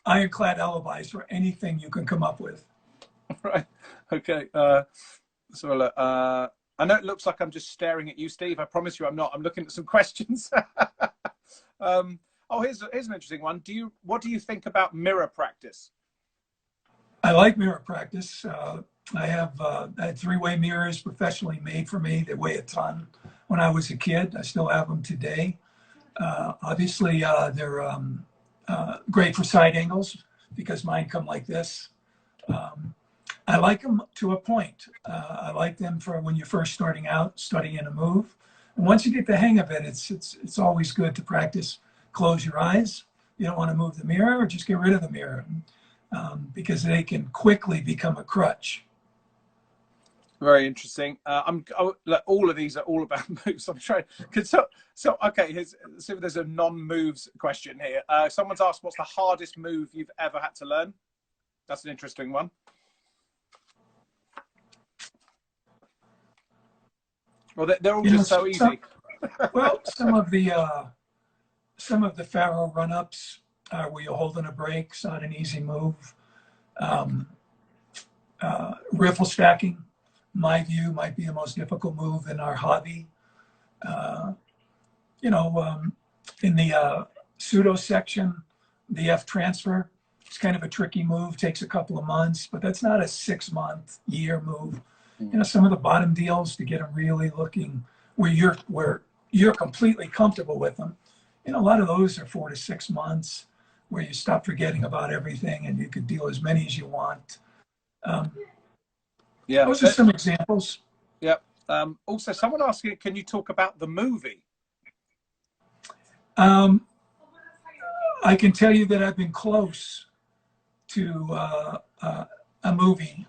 ironclad alibis for anything you can come up with. Right. Okay. So look, I know it looks like I'm just staring at you, Steve. I promise you I'm not. I'm looking at some questions. Here's an interesting one. What do you think about mirror practice? I like mirror practice. I had 3-way mirrors professionally made for me. They weigh a ton. When I was a kid, I still have them today. Obviously, they're great for side angles because mine come like this. I like them to a point. I like them for when you're first starting out, studying a move. And once you get the hang of it, it's always good to practice. Close your eyes. You don't want to move the mirror, or just get rid of the mirror, because they can quickly become a crutch. Very interesting. Look, all of these are all about moves. I'm trying. Okay. Let's see if there's a non-moves question here. Someone's asked, "What's the hardest move you've ever had to learn?" That's an interesting one. Well, they're all just so easy. Well, some of the Pharaoh run-ups where you're holding a break, it's not an easy move. Riffle stacking, my view, might be the most difficult move in our hobby. In the pseudo section, the F transfer, it's kind of a tricky move, takes a couple of months, but that's not a 6-month, year move. Some of the bottom deals to get them really looking where you're completely comfortable with them. A lot of those are 4 to 6 months where you stop forgetting about everything and you can deal as many as you want. Those are some examples. Yep. Also, someone asking, can you talk about the movie? I can tell you that I've been close to a movie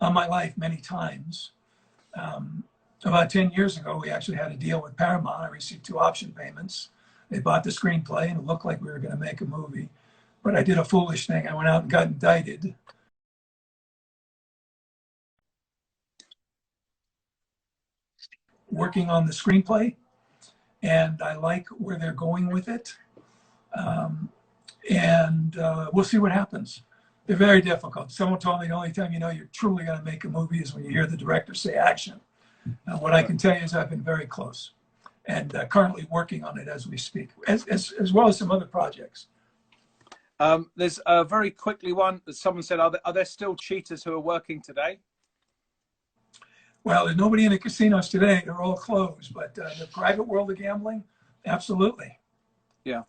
on my life many times. About 10 years ago, we actually had a deal with Paramount. I received 2 option payments. They bought the screenplay and it looked like we were going to make a movie. But I did a foolish thing. I went out and got indicted. Working on the screenplay, and I like where they're going with it. We'll see what happens. They're very difficult. Someone told me the only time you know you're truly going to make a movie is when you hear the director say action. What I can tell you is I've been very close and currently working on it as we speak, as well as some other projects. There's a very quickly one that someone said, are there still cheaters who are working today? Well, there's nobody in the casinos today. They're all closed, but the private world of gambling, absolutely. Yeah.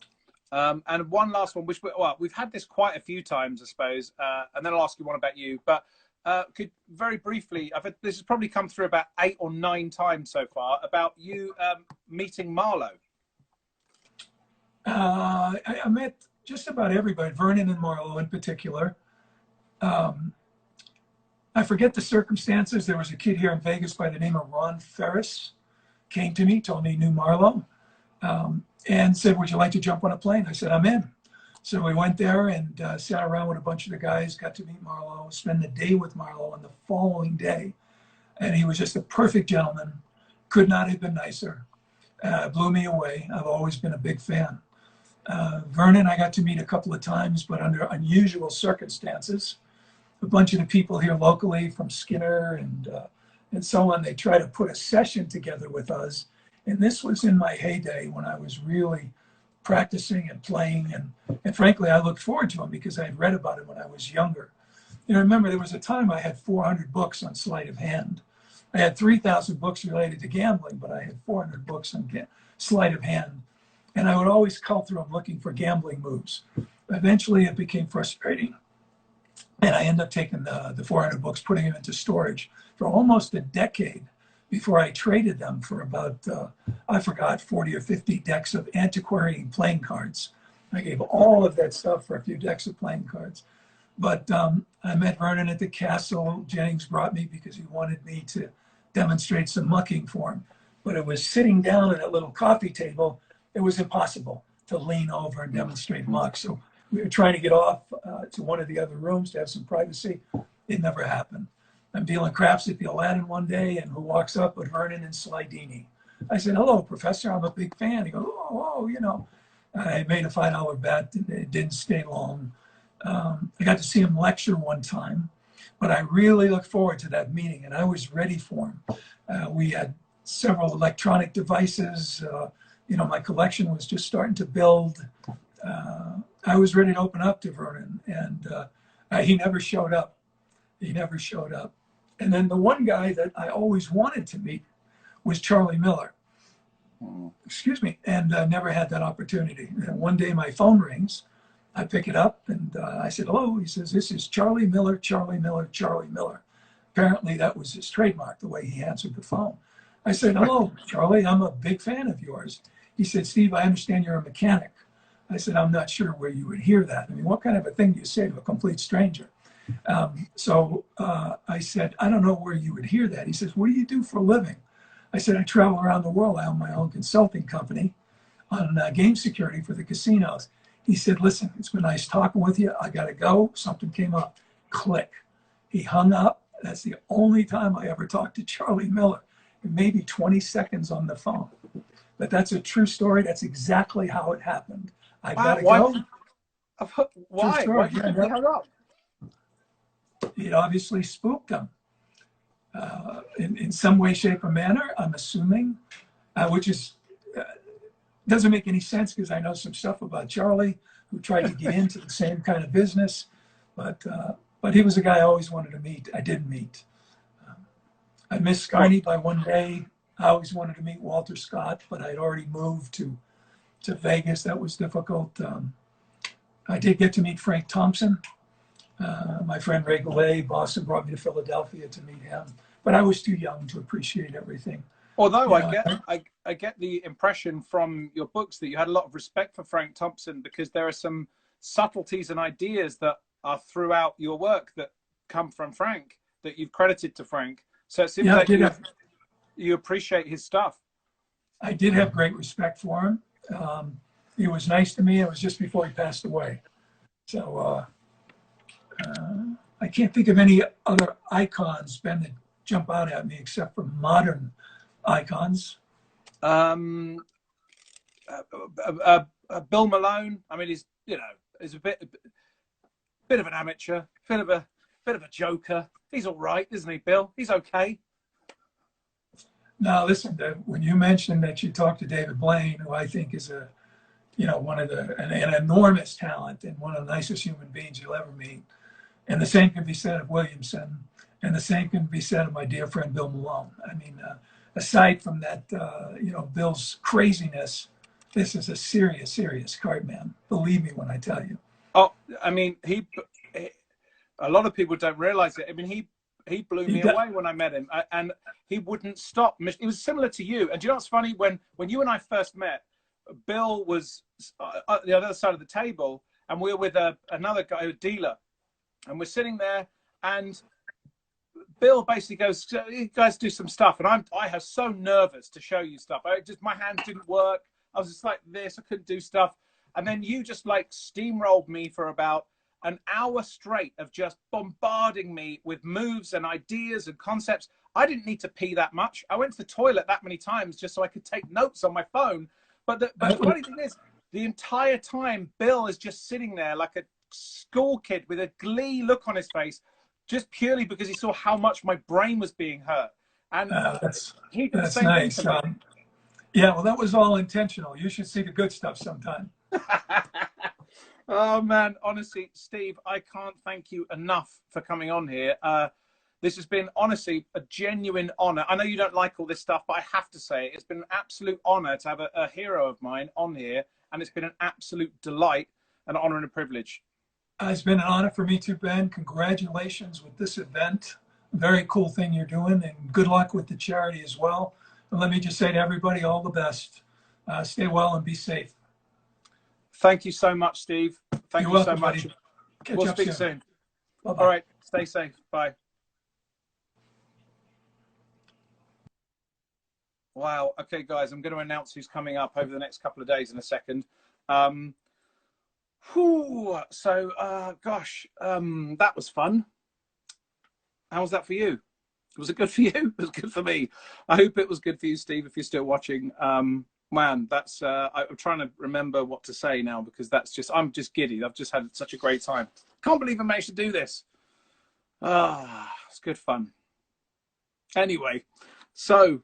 And one last one, which we've had this quite a few times, I suppose, and then I'll ask you one about you. But could very briefly, this has probably come through about 8 or 9 times so far, about you meeting Marlowe. I met just about everybody, Vernon and Marlowe in particular. I forget the circumstances. There was a kid here in Vegas by the name of Ron Ferris, came to me, told me he knew Marlowe, and said, would you like to jump on a plane? I said, I'm in. So we went there and sat around with a bunch of the guys, got to meet Marlowe, spend the day with Marlowe on the following day. And he was just a perfect gentleman, could not have been nicer, blew me away. I've always been a big fan. Vernon, I got to meet a couple of times, but under unusual circumstances. A bunch of the people here locally from Skinner and so on, they try to put a session together with us. And this was in my heyday when I was really practicing and playing. And frankly, I looked forward to them because I had read about it when I was younger. Remember, there was a time I had 400 books on sleight of hand. I had 3,000 books related to gambling, but I had 400 books on sleight of hand. And I would always cull through them looking for gambling moves. Eventually, it became frustrating. And I ended up taking the 400 books, putting them into storage for almost a decade before I traded them for about, I forgot, 40 or 50 decks of antiquarian playing cards. I gave all of that stuff for a few decks of playing cards. But I met Vernon at the castle. Jennings brought me because he wanted me to demonstrate some mucking for him. But it was sitting down at a little coffee table. It was impossible to lean over and demonstrate muck. So we were trying to get off to one of the other rooms to have some privacy. It never happened. I'm dealing craps at the Aladdin one day, and who walks up with Vernon and Slidini. I said, hello, Professor, I'm a big fan. He goes, oh, you know. I made a $5 bet. It didn't stay long. I got to see him lecture one time, but I really look forward to that meeting, and I was ready for him. We had several electronic devices. My collection was just starting to build. I was ready to open up to Vernon, and he never showed up. He never showed up. And then the one guy that I always wanted to meet was Charlie Miller. Excuse me, and never had that opportunity. And one day my phone rings. I pick it up, and I said, hello. He says, this is Charlie Miller, Charlie Miller, Charlie Miller. Apparently that was his trademark, the way he answered the phone. I said, hello, Charlie, I'm a big fan of yours. He said, Steve, I understand you're a mechanic. I said, I'm not sure where you would hear that. I mean, what kind of a thing do you say to a complete stranger? I said, I don't know where you would hear that. He says, what do you do for a living? I said, I travel around the world. I own my own consulting company on game security for the casinos. He said, listen, it's been nice talking with you. I got to go. Something came up. Click. He hung up. That's the only time I ever talked to Charlie Miller. Maybe 20 seconds on the phone. But that's a true story. That's exactly how it happened. I got to go. Why? Why do you think he hung up? It obviously spooked him. In some way, shape, or manner, I'm assuming, which is doesn't make any sense because I know some stuff about Charlie, who tried to get into the same kind of business, but he was a guy I always wanted to meet. I didn't meet. I missed Scarney by one day. I always wanted to meet Walter Scott, but I'd already moved to Vegas. That was difficult. I did get to meet Frank Thompson. My friend Ray Goulet, Boston brought me to Philadelphia to meet him, but I was too young to appreciate everything. Although I get the impression from your books that you had a lot of respect for Frank Thompson, because there are some subtleties and ideas that are throughout your work that come from Frank that you've credited to Frank. So it seems like you appreciate his stuff. I did have great respect for him. He was nice to me. It was just before he passed away. So I can't think of any other icons, Ben, that jump out at me except for modern icons. Bill Malone. I mean, he's a bit of an amateur, bit of a joker. He's all right, isn't he, Bill? He's okay. Now, listen, when you mentioned that you talked to David Blaine, who I think is an enormous talent and one of the nicest human beings you'll ever meet, and the same can be said of Williamson, and the same can be said of my dear friend Bill Malone. I mean, aside from that, Bill's craziness, this is a serious, serious card man. Believe me when I tell you. Oh, I mean, a lot of people don't realize it. I mean, he blew me away when I met him, and he wouldn't stop. It was similar to you. And do you know what's funny? When you and I first met, Bill was at the other side of the table, and we were with another guy, a dealer, and we're sitting there, and Bill basically goes, "You guys do some stuff," and I was so nervous to show you stuff. My hands didn't work. I was just like this. I couldn't do stuff, and then you just like steamrolled me for about an hour straight of just bombarding me with moves and ideas and concepts. I didn't need to pee that much. I went to the toilet that many times just so I could take notes on my phone. But the funny thing is, the entire time, Bill is just sitting there like a school kid with a glee look on his face, just purely because he saw how much my brain was being hurt. And he did the same nice. thing to me. Yeah, well, that was all intentional. You should see the good stuff sometime. Oh, man, honestly, Steve, I can't thank you enough for coming on here. This has been, honestly, a genuine honor. I know you don't like all this stuff, but I have to say it's been an absolute honor to have a hero of mine on here, and it's been an absolute delight, an honor and a privilege. It's been an honor for me too, Ben. Congratulations with this event. Very cool thing you're doing, and good luck with the charity as well. And let me just say to everybody, all the best. Stay well and be safe. Thank you so much, Steve. Thank you so much. We'll speak soon. Bye-bye. All right. Stay safe. Bye. Wow. Okay, guys, I'm going to announce who's coming up over the next couple of days in a second. Gosh, that was fun. How was that for you? Was it good for you? It was good for me. I hope it was good for you, Steve, if you're still watching. Man, that's I'm trying to remember what to say now, because I'm just giddy. I've just had such a great time. Can't believe I managed to do this. It's good fun. Anyway, so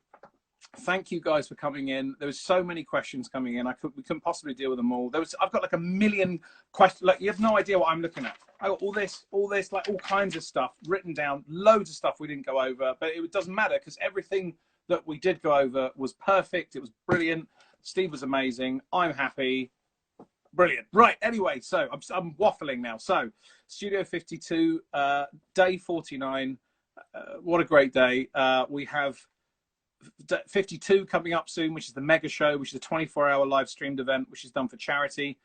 thank you guys for coming in. There was so many questions coming in. We couldn't possibly deal with them all. I've got like a million questions. Like, you have no idea what I'm looking at. I got all this, like all kinds of stuff written down, loads of stuff we didn't go over, but it doesn't matter because everything that we did go over was perfect. It was brilliant. Steve was amazing. I'm happy. Brilliant. Right. Anyway, so I'm waffling now. So Studio 52, day 49. what a great day. We have 52 coming up soon, which is the mega show, which is a 24-hour live streamed event, which is done for charity.